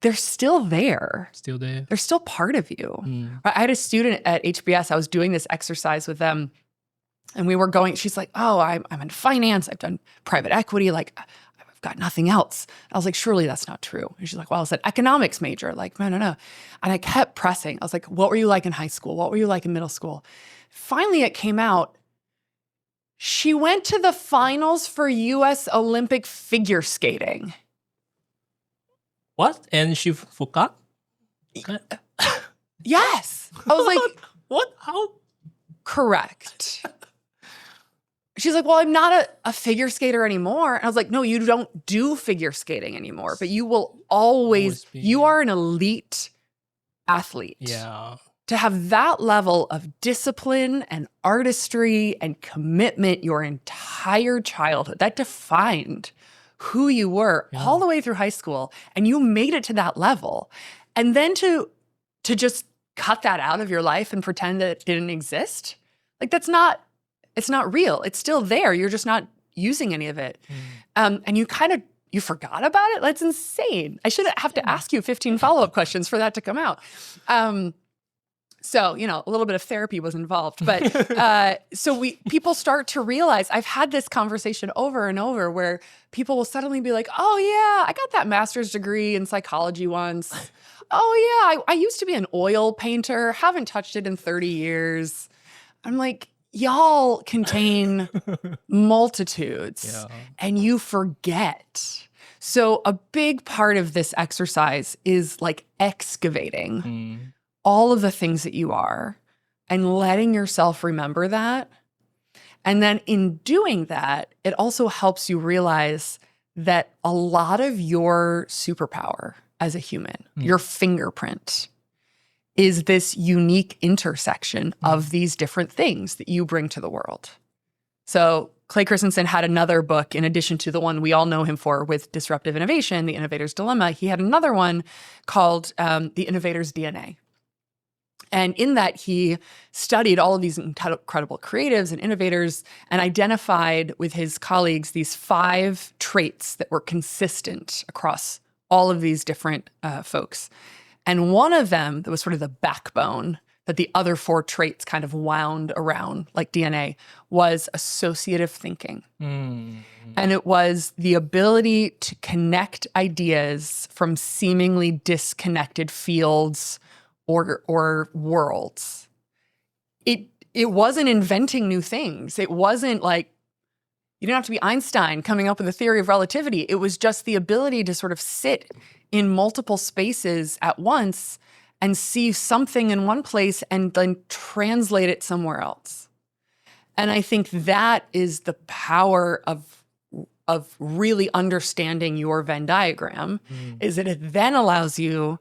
They're still there. Still there. They're still part of you. I had a student at HBS. I was doing this exercise with them and we were going, she's like, oh, I'm in finance. I've done private equity. Like, I've got nothing else. I was like, surely that's not true. And she's like, well, I was an economics major. Like, no. And I kept pressing. I was like, what were you like in high school? What were you like in middle school? Finally, it came out. She went to the finals for U.S. Olympic figure skating. What? And she forgot? Yes. I was like, what? How? Correct. She's like, well, I'm not a figure skater anymore. And I was like, no, you don't do figure skating anymore, but you will always be. You are an elite athlete. Yeah. To have that level of discipline and artistry and commitment your entire childhood, that defined who you were all the way through high school, and you made it to that level. And then to just cut that out of your life and pretend that it didn't exist, like it's not real. It's still there. You're just not using any of it. And you forgot about it? That's insane. I should have to ask you 15 follow-up questions for that to come out. So, a little bit of therapy was involved. But people start to realize, I've had this conversation over and over where people will suddenly be like, oh yeah, I got that master's degree in psychology once. Oh yeah, I used to be an oil painter, haven't touched it in 30 years. I'm like, y'all contain multitudes and you forget. So a big part of this exercise is like excavating all of the things that you are and letting yourself remember that. And then in doing that, it also helps you realize that a lot of your superpower as a human, your fingerprint, is this unique intersection of these different things that you bring to the world. So Clay Christensen had another book, in addition to the one we all know him for with disruptive innovation, The Innovator's Dilemma. He had another one called The Innovator's DNA. And in that, he studied all of these incredible creatives and innovators and identified with his colleagues these 5 traits that were consistent across all of these different folks. And one of them that was sort of the backbone that the other 4 traits kind of wound around like DNA was associative thinking. And it was the ability to connect ideas from seemingly disconnected fields or worlds. It wasn't inventing new things. It wasn't like, you didn't have to be Einstein coming up with a theory of relativity. It was just the ability to sort of sit in multiple spaces at once and see something in one place and then translate it somewhere else. And I think that is the power of of really understanding your Venn diagram is that it then allows you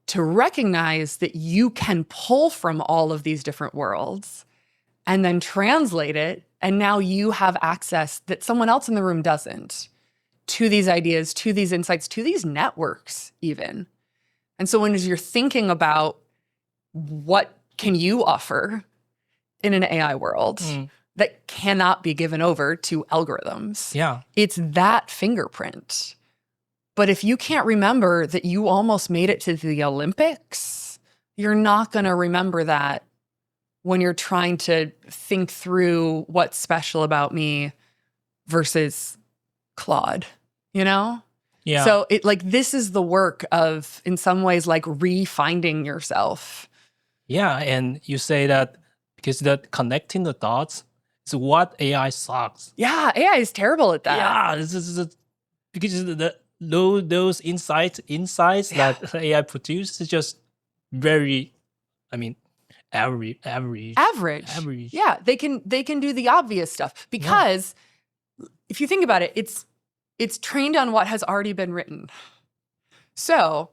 to recognize that you can pull from all of these different worlds and then translate it. And now you have access that someone else in the room doesn't to these ideas, to these insights, to these networks even. And so when you're thinking about what can you offer in an AI world that cannot be given over to algorithms, it's that fingerprint. But if you can't remember that you almost made it to the Olympics, you're not going to remember that when you're trying to think through what's special about me versus Claude, you know? Yeah. So it like this is the work of, in some ways, like refinding yourself. Yeah, and you say that because that connecting the dots is what AI sucks. Yeah, AI is terrible at that. Yeah, this is because those insights that AI produces is just very, I mean, average. Yeah, they can do the obvious stuff because if you think about it, it's trained on what has already been written. So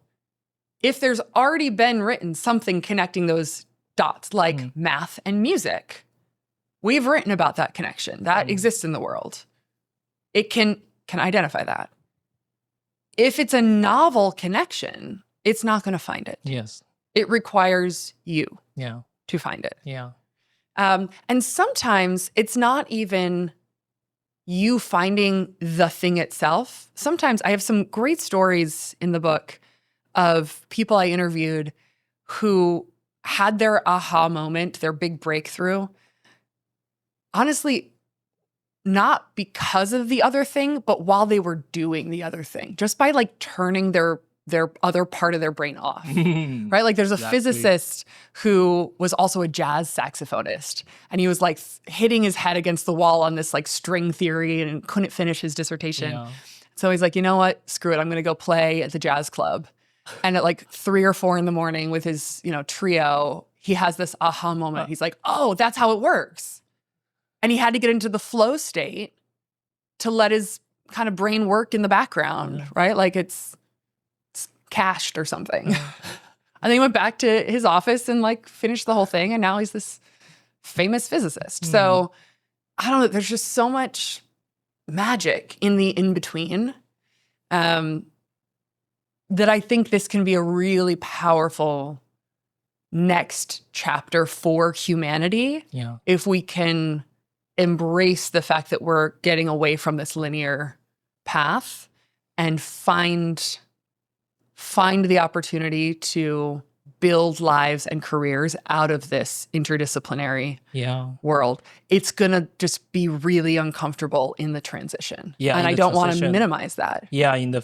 if there's already been written something connecting those dots, like math and music, we've written about that connection that exists in the world. It can identify that. If it's a novel connection, it's not going to find it. Yes. It requires you to find it. Yeah. And sometimes it's not even you finding the thing itself. Sometimes I have some great stories in the book of people I interviewed who had their aha moment, their big breakthrough. Honestly, not because of the other thing, but while they were doing the other thing, just by like turning their other part of their brain off, right? Like there's a physicist who was also a jazz saxophonist, and he was like hitting his head against the wall on this like string theory and couldn't finish his dissertation. Yeah. So he's like, you know what? Screw it. I'm going to go play at the jazz club. And at like 3 or 4 in the morning with his, trio, he has this aha moment. He's like, oh, that's how it works. And he had to get into the flow state to let his kind of brain work in the background, right? Like it's cached or something. And then he went back to his office and like finished the whole thing. And now he's this famous physicist. So I don't know, there's just so much magic in the in-between that I think this can be a really powerful next chapter for humanity. Yeah. If we can embrace the fact that we're getting away from this linear path and find the opportunity to build lives and careers out of this interdisciplinary world. It's going to just be really uncomfortable in the transition. Yeah, and I don't want to minimize that. Yeah, in the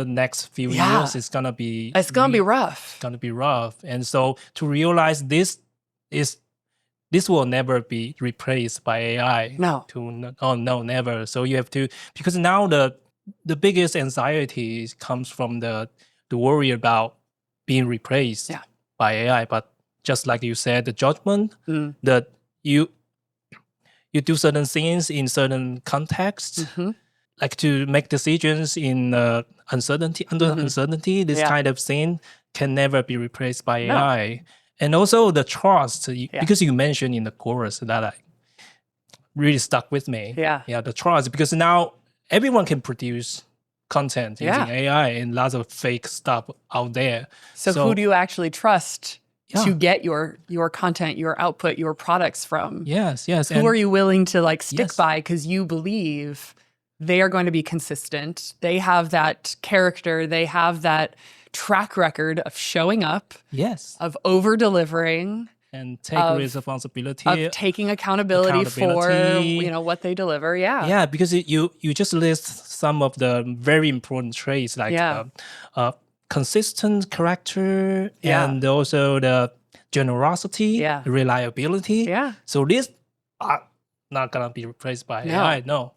next few years, it's going to be... It's going to be rough. It's going to be rough. And so to realize this will never be replaced by AI. No. No, never. So you have to... Because now the biggest anxiety comes from the worry about being replaced by AI. But just like you said, the judgment that you do certain things in certain contexts, like to make decisions in uncertainty, uncertainty, this kind of thing can never be replaced by AI. And also the trust, because you mentioned in the chorus that really stuck with me. Yeah, the trust, because now everyone can produce content using AI and lots of fake stuff out there. So who do you actually trust to get your content, your output, your products from? Yes. Who are you willing to like stick by because you believe they are going to be consistent? They have that character. They have that track record of showing up. Yes. Of over-delivering. And take responsibility. Of taking accountability for, what they deliver. Yeah. Yeah, because you just list some of the very important traits like consistent character and also the generosity, reliability. Yeah. So these are not going to be replaced by AI. No.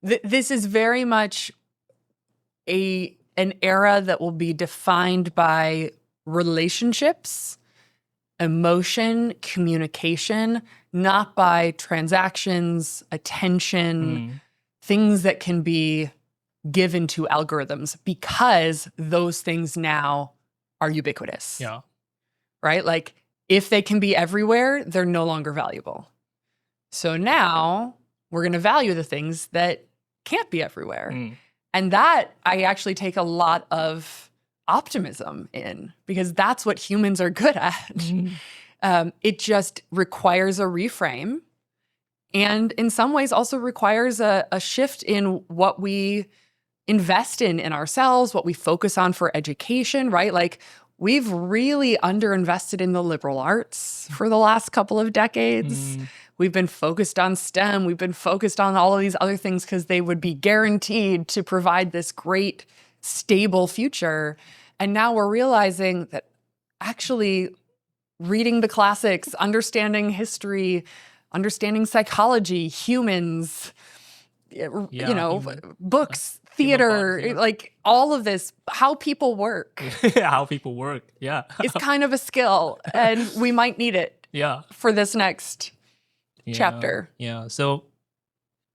This is very much an era that will be defined by relationships, emotion, communication, not by transactions, attention, things that can be given to algorithms because those things now are ubiquitous. Yeah. Right? Like if they can be everywhere, they're no longer valuable. So now we're going to value the things that can't be everywhere. And that I actually take a lot of optimism in, because that's what humans are good at. It just requires a reframe, and in some ways also requires a shift in what we invest in ourselves, what we focus on for education, right? Like we've really underinvested in the liberal arts for the last couple of decades. We've been focused on STEM. We've been focused on all of these other things because they would be guaranteed to provide this great, stable future. And now we're realizing that actually reading the classics, understanding history, understanding psychology, humans, books, theater, like all of this, how people work. How people work, is kind of a skill, and we might need it for this next chapter. Yeah. So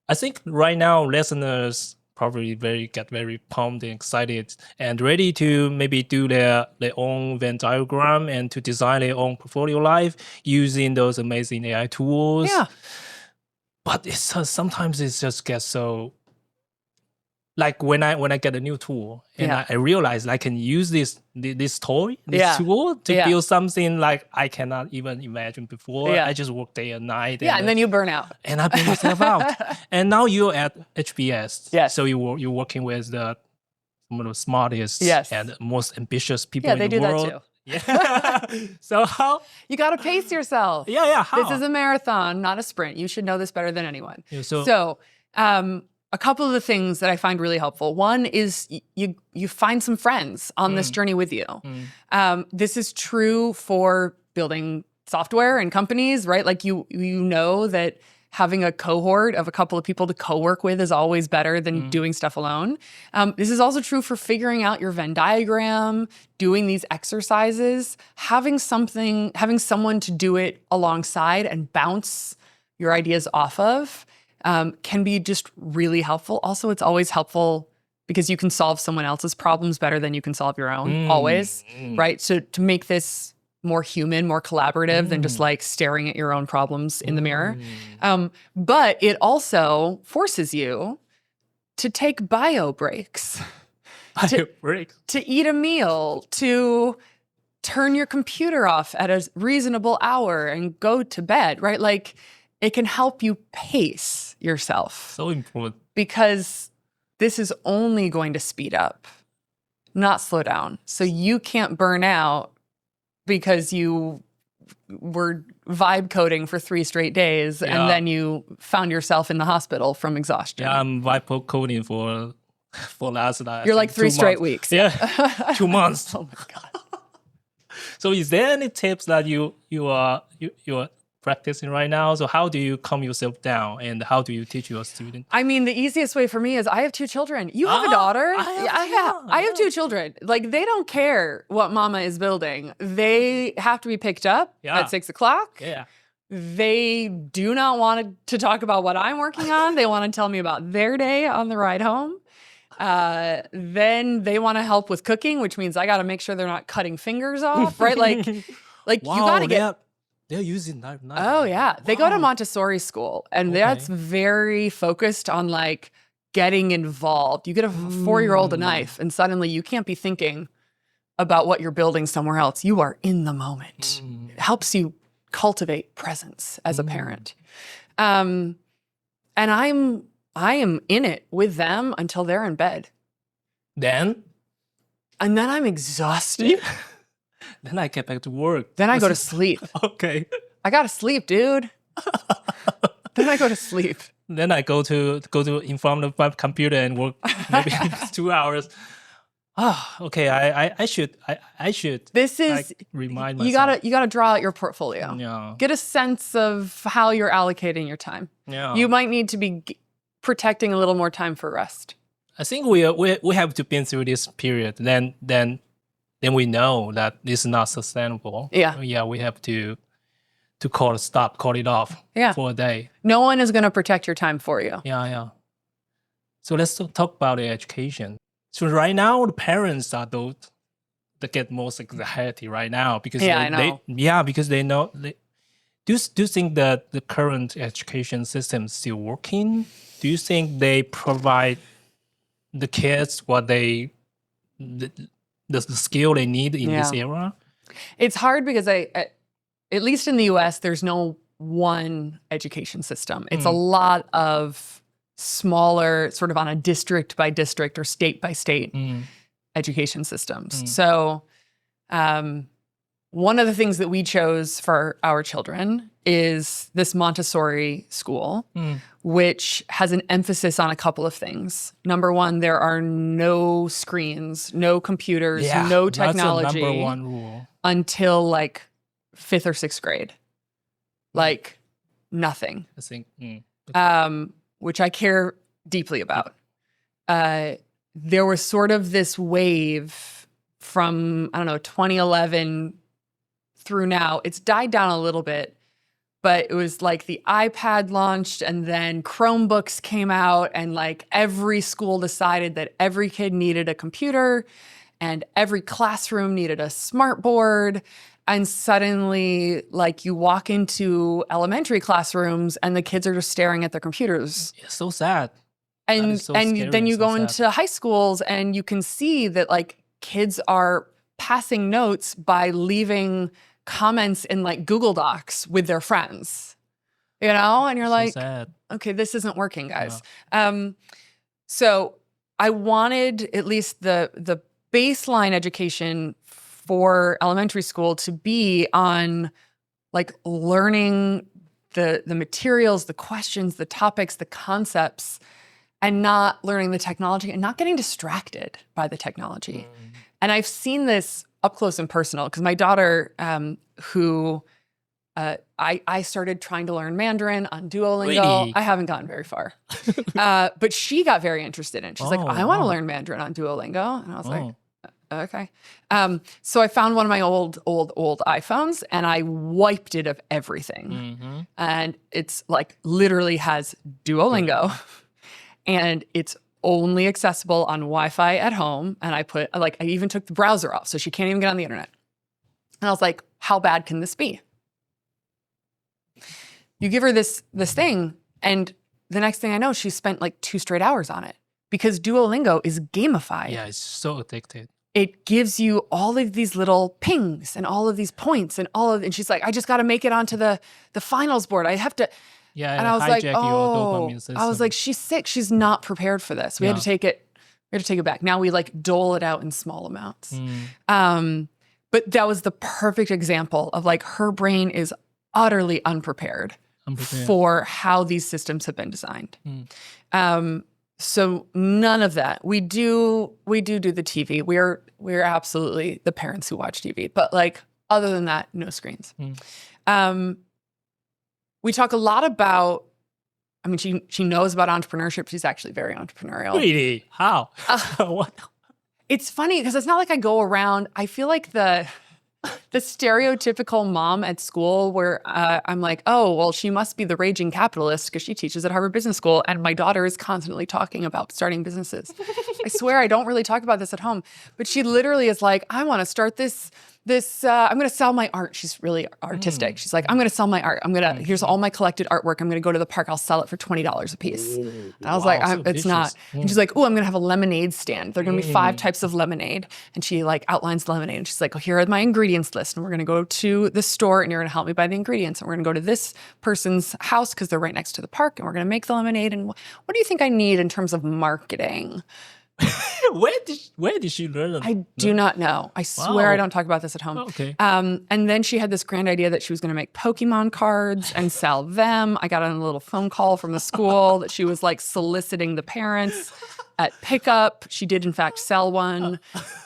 I think right now listeners probably get very pumped and excited and ready to maybe do their own Venn diagram and to design their own portfolio life using those amazing AI tools. Yeah. But sometimes it just gets so, like when I get a new tool and I realize I can use this tool to build something like I cannot even imagine before. I just work day and night. And then you burn out. And I burn myself out. And now you're at HBS. Yes. So you're working with some of the smartest and most ambitious people in the do world. That too. Yeah. So how? You got to pace yourself. Yeah. How? This is a marathon, not a sprint. You should know this better than anyone. Yeah, so a couple of the things that I find really helpful. One is you find some friends on this journey with you. This is true for building software and companies, right? Like you know that having a cohort of a couple of people to co-work with is always better than doing stuff alone. This is also true for figuring out your Venn diagram, doing these exercises, having someone to do it alongside and bounce your ideas off of. Can be just really helpful. Also, it's always helpful because you can solve someone else's problems better than you can solve your own, always, right? So to make this more human, more collaborative than just like staring at your own problems in the mirror. But it also forces you to take bio breaks. To eat a meal, to turn your computer off at a reasonable hour and go to bed, right? Like, it can help you pace yourself. So important. Because this is only going to speed up, not slow down. So you can't burn out because you were vibe coding for 3 straight days and then you found yourself in the hospital from exhaustion. Yeah, I'm vibe coding for last night. You're like 3 straight weeks. Yeah, 2 months. Oh my God. So is there any tips that you are practicing right now? So how do you calm yourself down and how do you teach your students? I mean, the easiest way for me is I have 2 children. You have a daughter. I have 2 children. Like, they don't care what mama is building. They have to be picked up at 6 o'clock. Yeah. They do not want to talk about what I'm working on. They want to tell me about their day on the ride home. Then they want to help with cooking, which means I got to make sure they're not cutting fingers off, right? Like wow, you got to get... They're using knife. Oh, yeah. They go to Montessori school, and that's very focused on, like, getting involved. You get a 4-year-old a knife, and suddenly you can't be thinking about what you're building somewhere else. You are in the moment. It helps you cultivate presence as a parent. And I am in it with them until they're in bed. And then I'm exhausted. Then I get back to work. Then I go to sleep. Okay. I gotta sleep, dude. Then I go to sleep. Then I go to in front of my computer and work maybe 2 hours. Okay. I should. This is remind myself. You gotta draw out your portfolio. Yeah. Get a sense of how you're allocating your time. Yeah. You might need to be protecting a little more time for rest. I think we have to been through this period. Then we know that this is not sustainable. Yeah, we have to call it off for a day. No one is going to protect your time for you. Yeah. So let's talk about the education. So right now, the parents are those that get most anxiety right now because because they know. Do you think that the current education system is still working? Do you think they provide the kids what the skill they need in this era? It's hard because at least in the US, there's no one education system. It's a lot of smaller, sort of on a district by district or state by state education systems. So one of the things that we chose for our children is this Montessori school, which has an emphasis on a couple of things. Number one, there are no screens, no computers, no technology. That's the number one rule. Until like 5th or 6th grade. Like nothing. I think, which I care deeply about. There was sort of this wave from, 2011 through now. It's died down a little bit, but it was like the iPad launched and then Chromebooks came out and like every school decided that every kid needed a computer and every classroom needed a smart board. And suddenly, like, you walk into elementary classrooms and the kids are just staring at their computers. It's so sad. And then you go into high schools and you can see that, like, kids are passing notes by leaving comments in, like, Google Docs with their friends. And you're like, okay, this isn't working, guys. So I wanted at least the baseline education for elementary school to be on like learning the materials, the questions, the topics, the concepts, and not learning the technology and not getting distracted by the technology. And I've seen this up close and personal because my daughter, who I started trying to learn Mandarin on Duolingo. Really? I haven't gotten very far. But she got very interested in it. She's like, I want to learn Mandarin on Duolingo. And I was like, okay. So I found one of my old iPhones and I wiped it of everything. And it's like literally has Duolingo and it's only accessible on Wi-Fi at home. And I even took the browser off so she can't even get on the internet. And I was like, how bad can this be? You give her this thing and the next thing I know, she spent like 2 straight hours on it because Duolingo is gamified. Yeah, it's so addicted. It gives you all of these little pings and all of these points and and she's like, I just got to make it onto the finals board. I have to. Yeah. And I was like, your dopamine system. I was like, she's sick. She's not prepared for this. We had to take it. We had to take it back. Now we like dole it out in small amounts. But that was the perfect example of like her brain is utterly unprepared for how these systems have been designed. So none of that. We do the TV. We're absolutely the parents who watch TV. But like other than that, no screens. We talk a lot about. I mean, she knows about entrepreneurship. She's actually very entrepreneurial. Really? How? What? It's funny because it's not like I go around. I feel like the stereotypical mom at school where I'm like, oh, well, she must be the raging capitalist because she teaches at Harvard Business School. And my daughter is constantly talking about starting businesses. I swear I don't really talk about this at home. But she literally is like, I want to start this I'm going to sell my art. She's really artistic. She's like, I'm going to sell my art. Here's all my collected artwork. I'm going to go to the park. I'll sell it for $20 a piece. And I was like, it's not. And she's like, oh, I'm going to have a lemonade stand. There are going to be 5 types of lemonade. And she like outlines the lemonade. And she's like, oh, here are my ingredients list. And we're going to go to the store and you're going to help me buy the ingredients. And we're going to go to this person's house because they're right next to the park. And we're going to make the lemonade. And what do you think I need in terms of marketing? Where did she learn that? I do not know. I swear I don't talk about this at home. Okay. And then she had this grand idea that she was going to make Pokemon cards and sell them. I got on a little phone call from the school that she was like soliciting the parents at pickup. She did in fact sell one.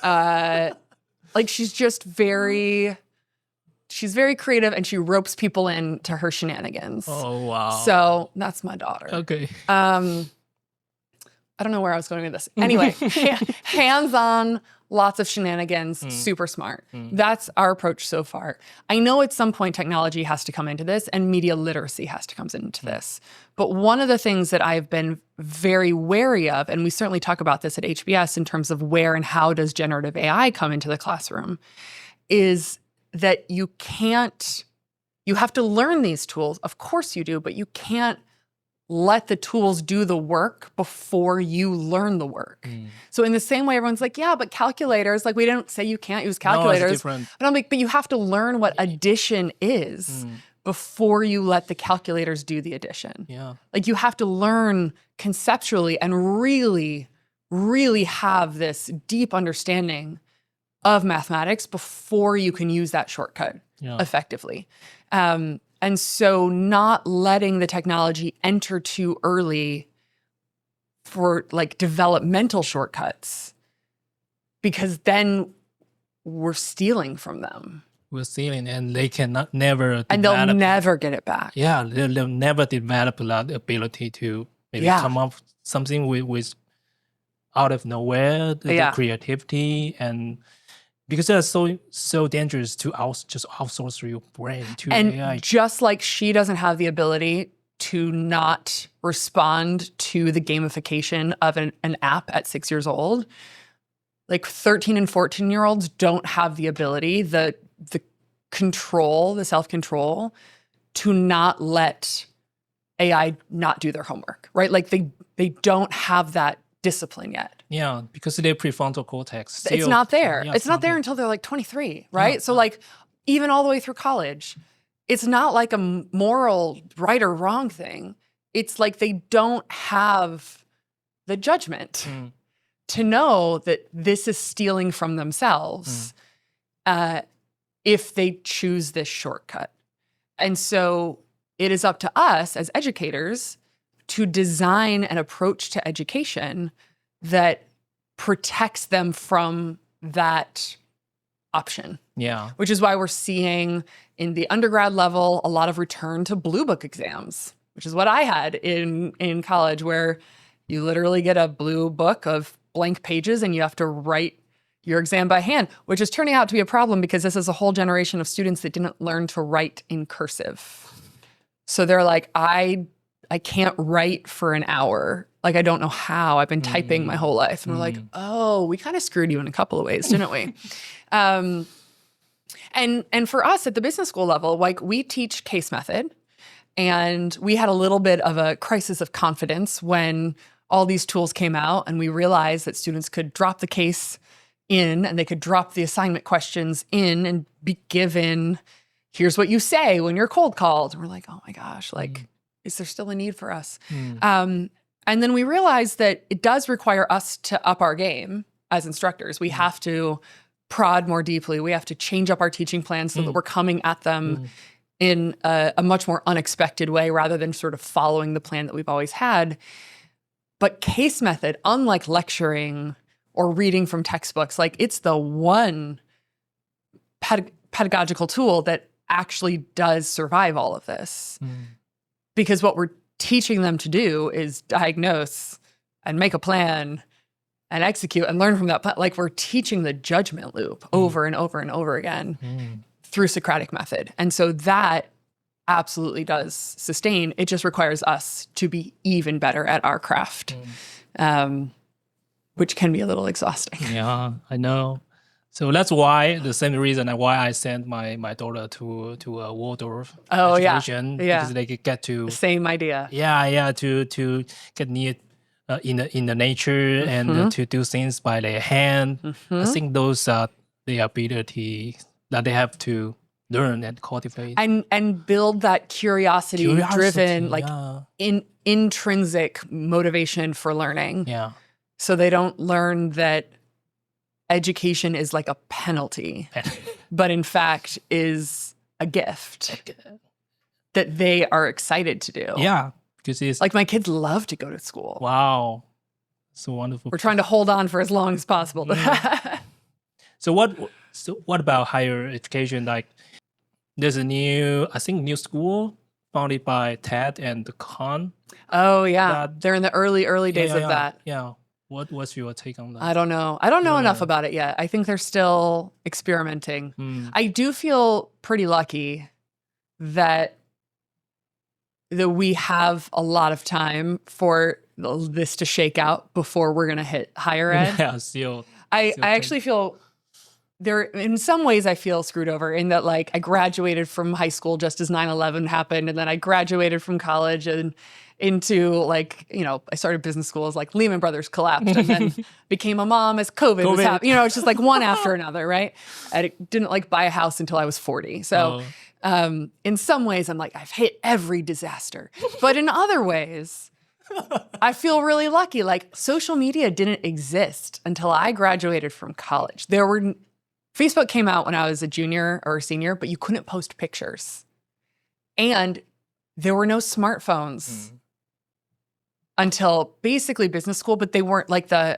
Like she's just she's very creative and she ropes people into her shenanigans. Oh, wow. So that's my daughter. Okay. I don't know where I was going with this. Anyway, hands-on lots of shenanigans, super smart. That's our approach so far. I know at some point technology has to come into this and media literacy has to come into this. But one of the things that I've been very wary of, and we certainly talk about this at HBS in terms of where and how does generative AI come into the classroom, is that you have to learn these tools. Of course you do, but you can't let the tools do the work before you learn the work. So in the same way, everyone's like, yeah, but calculators, like we don't say you can't use calculators. No, it's different. But I'm like, but you have to learn what addition is before you let the calculators do the addition. Yeah. Like you have to learn conceptually and really, really have this deep understanding of mathematics before you can use that shortcut effectively. And so not letting the technology enter too early for like developmental shortcuts, because then we're stealing from them. We're stealing, and they cannot never and develop. They'll never get it back. Yeah, they'll never develop that ability to maybe come up something with out of nowhere, the creativity, and because that's so dangerous to just outsource your brain to AI. And just like she doesn't have the ability to not respond to the gamification of an app at 6 years old, like 13 and 14-year-olds don't have the ability, the control, the self-control to not let AI not do their homework, right? Like they don't have that discipline yet. Yeah, because their prefrontal cortex still, it's not there. Yeah, it's not there until they're like 23, right? Yeah. So like even all the way through college, it's not like a moral right or wrong thing. It's like they don't have the judgment to know that this is stealing from themselves if they choose this shortcut. And so it is up to us as educators to design an approach to education that protects them from that option. Yeah. Which is why we're seeing in the undergrad level a lot of return to blue book exams, which is what I had in college, where you literally get a blue book of blank pages and you have to write your exam by hand, which is turning out to be a problem because this is a whole generation of students that didn't learn to write in cursive. So they're like, I can't write for an hour. Like, I don't know how. I've been typing my whole life. And we're like, oh, we kind of screwed you in a couple of ways, didn't we? And for us at the business school level, like we teach case method. And we had a little bit of a crisis of confidence when all these tools came out and we realized that students could drop the case in and they could drop the assignment questions in and be given, here's what you say when you're cold called. And we're like, oh my gosh, like, is there still a need for us? And then we realized that it does require us to up our game as instructors. We have to prod more deeply. We have to change up our teaching plans so that we're coming at them in a much more unexpected way rather than sort of following the plan that we've always had. But case method, unlike lecturing or reading from textbooks, like it's the one pedagogical tool that actually does survive all of this. Because what we're teaching them to do is diagnose and make a plan and execute and learn from that plan. Like we're teaching the judgment loop over and over and over again through Socratic method. And so that absolutely does sustain. It just requires us to be even better at our craft, which can be a little exhausting. Yeah, I know. So that's why, the same reason why I sent my daughter to a Waldorf education, because they could get to same idea. To get near in the nature and to do things by their hand. I think those are the ability that they have to learn and cultivate and build that curiosity driven, like intrinsic motivation for learning. Yeah. So they don't learn that education is like a penalty, but in fact is a gift that they are excited to do. Yeah, because it's like my kids love to go to school. Wow, so wonderful. We're trying to hold on for as long as possible. So what about higher education? Like there's a new school founded by Ted and Khan. Oh yeah, they're in the early days of that. Yeah. What's your take on that? I don't know. I don't know enough about it yet. I think they're still experimenting. I do feel pretty lucky that we have a lot of time for this to shake out before we're going to hit higher ed. Yeah, I actually feel there, in some ways I feel screwed over in that, like, I graduated from high school just as 9/11 happened. And then I graduated from college and into, like, you know, I started business school as, like, Lehman Brothers collapsed, and then became a mom as COVID was happening. You know, it's just like one after another, right? I didn't, like, buy a house until I was 40. So in some ways I'm like, I've hit every disaster. But in other ways, I feel really lucky. Like, social media didn't exist until I graduated from college. Facebook came out when I was a junior or a senior, but you couldn't post pictures. And there were no smartphones until basically business school, but they weren't like they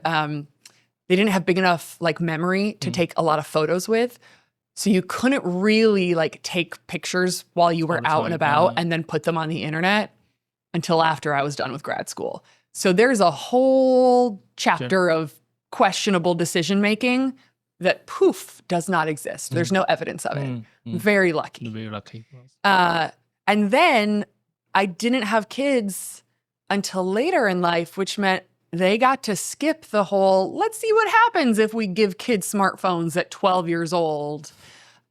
didn't have big enough, like, memory to take a lot of photos with. So you couldn't really, like, take pictures while you were out and about and then put them on the internet until after I was done with grad school. So there's a whole chapter of questionable decision-making that, poof, does not exist. There's no evidence of it. Very lucky. Very lucky. And then I didn't have kids until later in life, which meant they got to skip the whole, let's see what happens if we give kids smartphones at 12 years old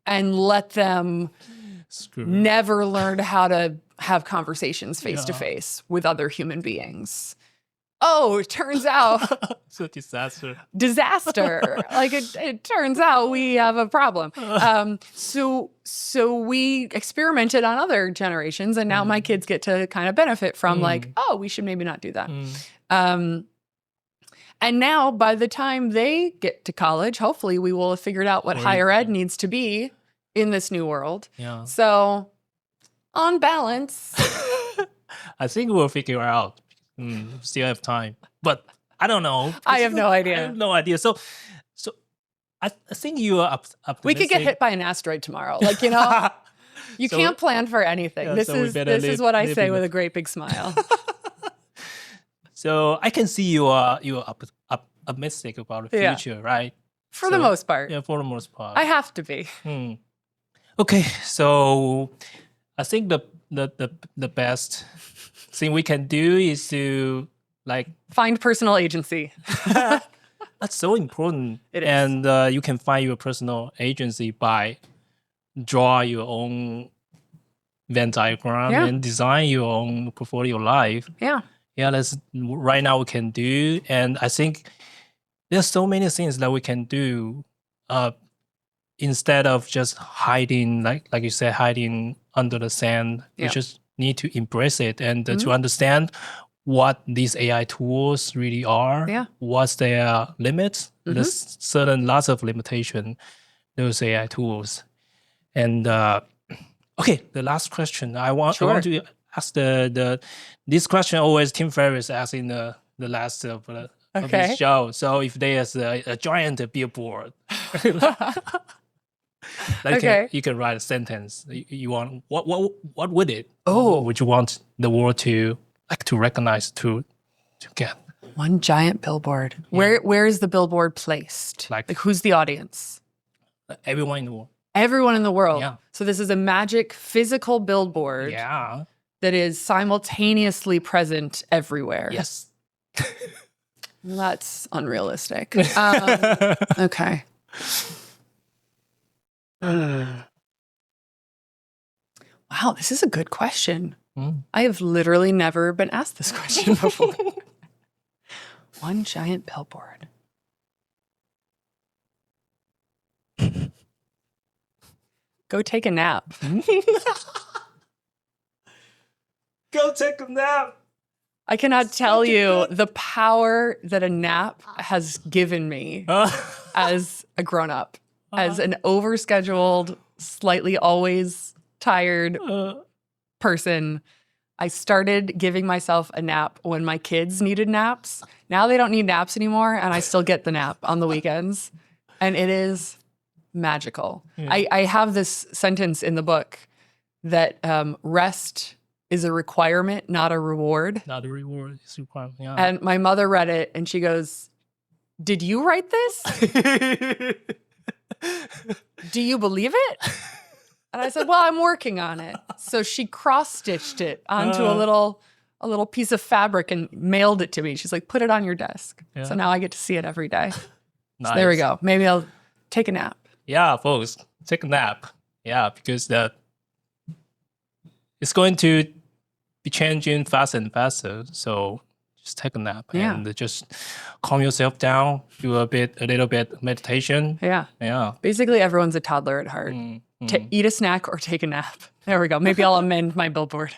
and let them never learn how to have conversations face-to-face with other human beings. Oh, it turns out it's a disaster. Like, it turns out we have a problem. So we experimented on other generations, and now my kids get to kind of benefit from like, oh, we should maybe not do that. And now by the time they get to college, hopefully we will have figured out what higher ed needs to be in this new world. Yeah. So on balance, I think we'll figure out. Still have time, but I don't know. I have no idea. I have no idea. So I think you are up. We could get hit by an asteroid tomorrow. Like, you know, you can't plan for anything. Yeah, this is what I say with a great big smile. So I can see you are optimistic about the future, right? For the most part. Yeah, for the most part. I have to be. Okay, so I think the best thing we can do is to, like, find personal agency. That's so important. It is. And you can find your personal agency by draw your own Venn diagram and design your own portfolio life. Yeah, that's right now we can do. And I think there's so many things that we can do instead of just hiding, like you said, hiding under the sand. We just need to embrace it and to understand what these AI tools really are, what's their limits. There's lots of limitation, those AI tools. And okay, the last question. I want to ask this question always Tim Ferriss asks in the last of his show. So if there's a giant billboard, you can write a sentence. You want what would it? Oh, would you want the world to recognize to get? One giant billboard. Yeah. Where is the billboard placed? Like who's the audience? Everyone in the world. Everyone in the world. Yeah. So this is a magic physical billboard. Yeah. That is simultaneously present everywhere. Yes. That's unrealistic. Okay. Wow, this is a good question. I have literally never been asked this question before. One giant billboard. Go take a nap. Go take a nap. I cannot tell you the power that a nap has given me as a grown-up. As an overscheduled, slightly always tired person, I started giving myself a nap when my kids needed naps. Now they don't need naps anymore, and I still get the nap on the weekends. And it is magical. I have this sentence in the book that rest is a requirement, not a reward. Not a reward, it's a requirement, yeah. And my mother read it, and she goes, did you write this? Do you believe it? And I said, well, I'm working on it. So she cross-stitched it onto a little piece of fabric and mailed it to me. She's like, put it on your desk. Yeah. So now I get to see it every day. Nice. So there we go. Maybe I'll take a nap. Yeah, folks, take a nap. Yeah, because it's going to be changing faster and faster. So just take a nap and just calm yourself down, do a little bit meditation. Yeah. Basically, everyone's a toddler at heart. Eat a snack or take a nap. There we go. Maybe I'll amend my billboard.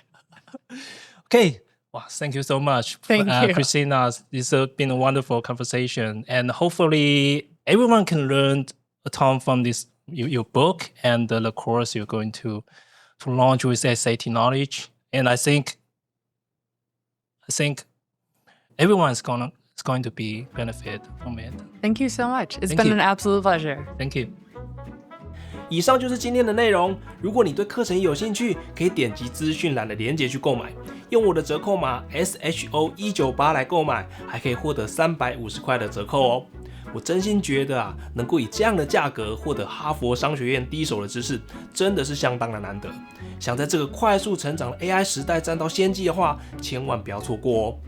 Okay. Wow, thank you so much. Thank you. Christina. This has been a wonderful conversation. And hopefully everyone can learn a ton from this your book and the course you're going to launch with SAT knowledge. And I think everyone is going to be benefit from it. Thank you so much. It's been an absolute pleasure. Thank you. 以上就是今天的内容。如果你对课程有兴趣，可以点击资讯栏的链接去购买，用我的折扣码 SHO198 来购买，还可以获得350块的折扣哦。我真心觉得能够以这样的价格获得哈佛商学院第一手的知识，真的是相当的难得。想在这个快速成长的 AI 时代占到先机的话，千万不要错过哦。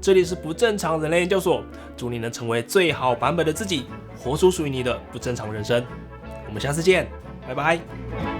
这里是不正常人类研究所，祝你能成为最好版本的自己，活出属于你的不正常人生。我们下次见，拜拜。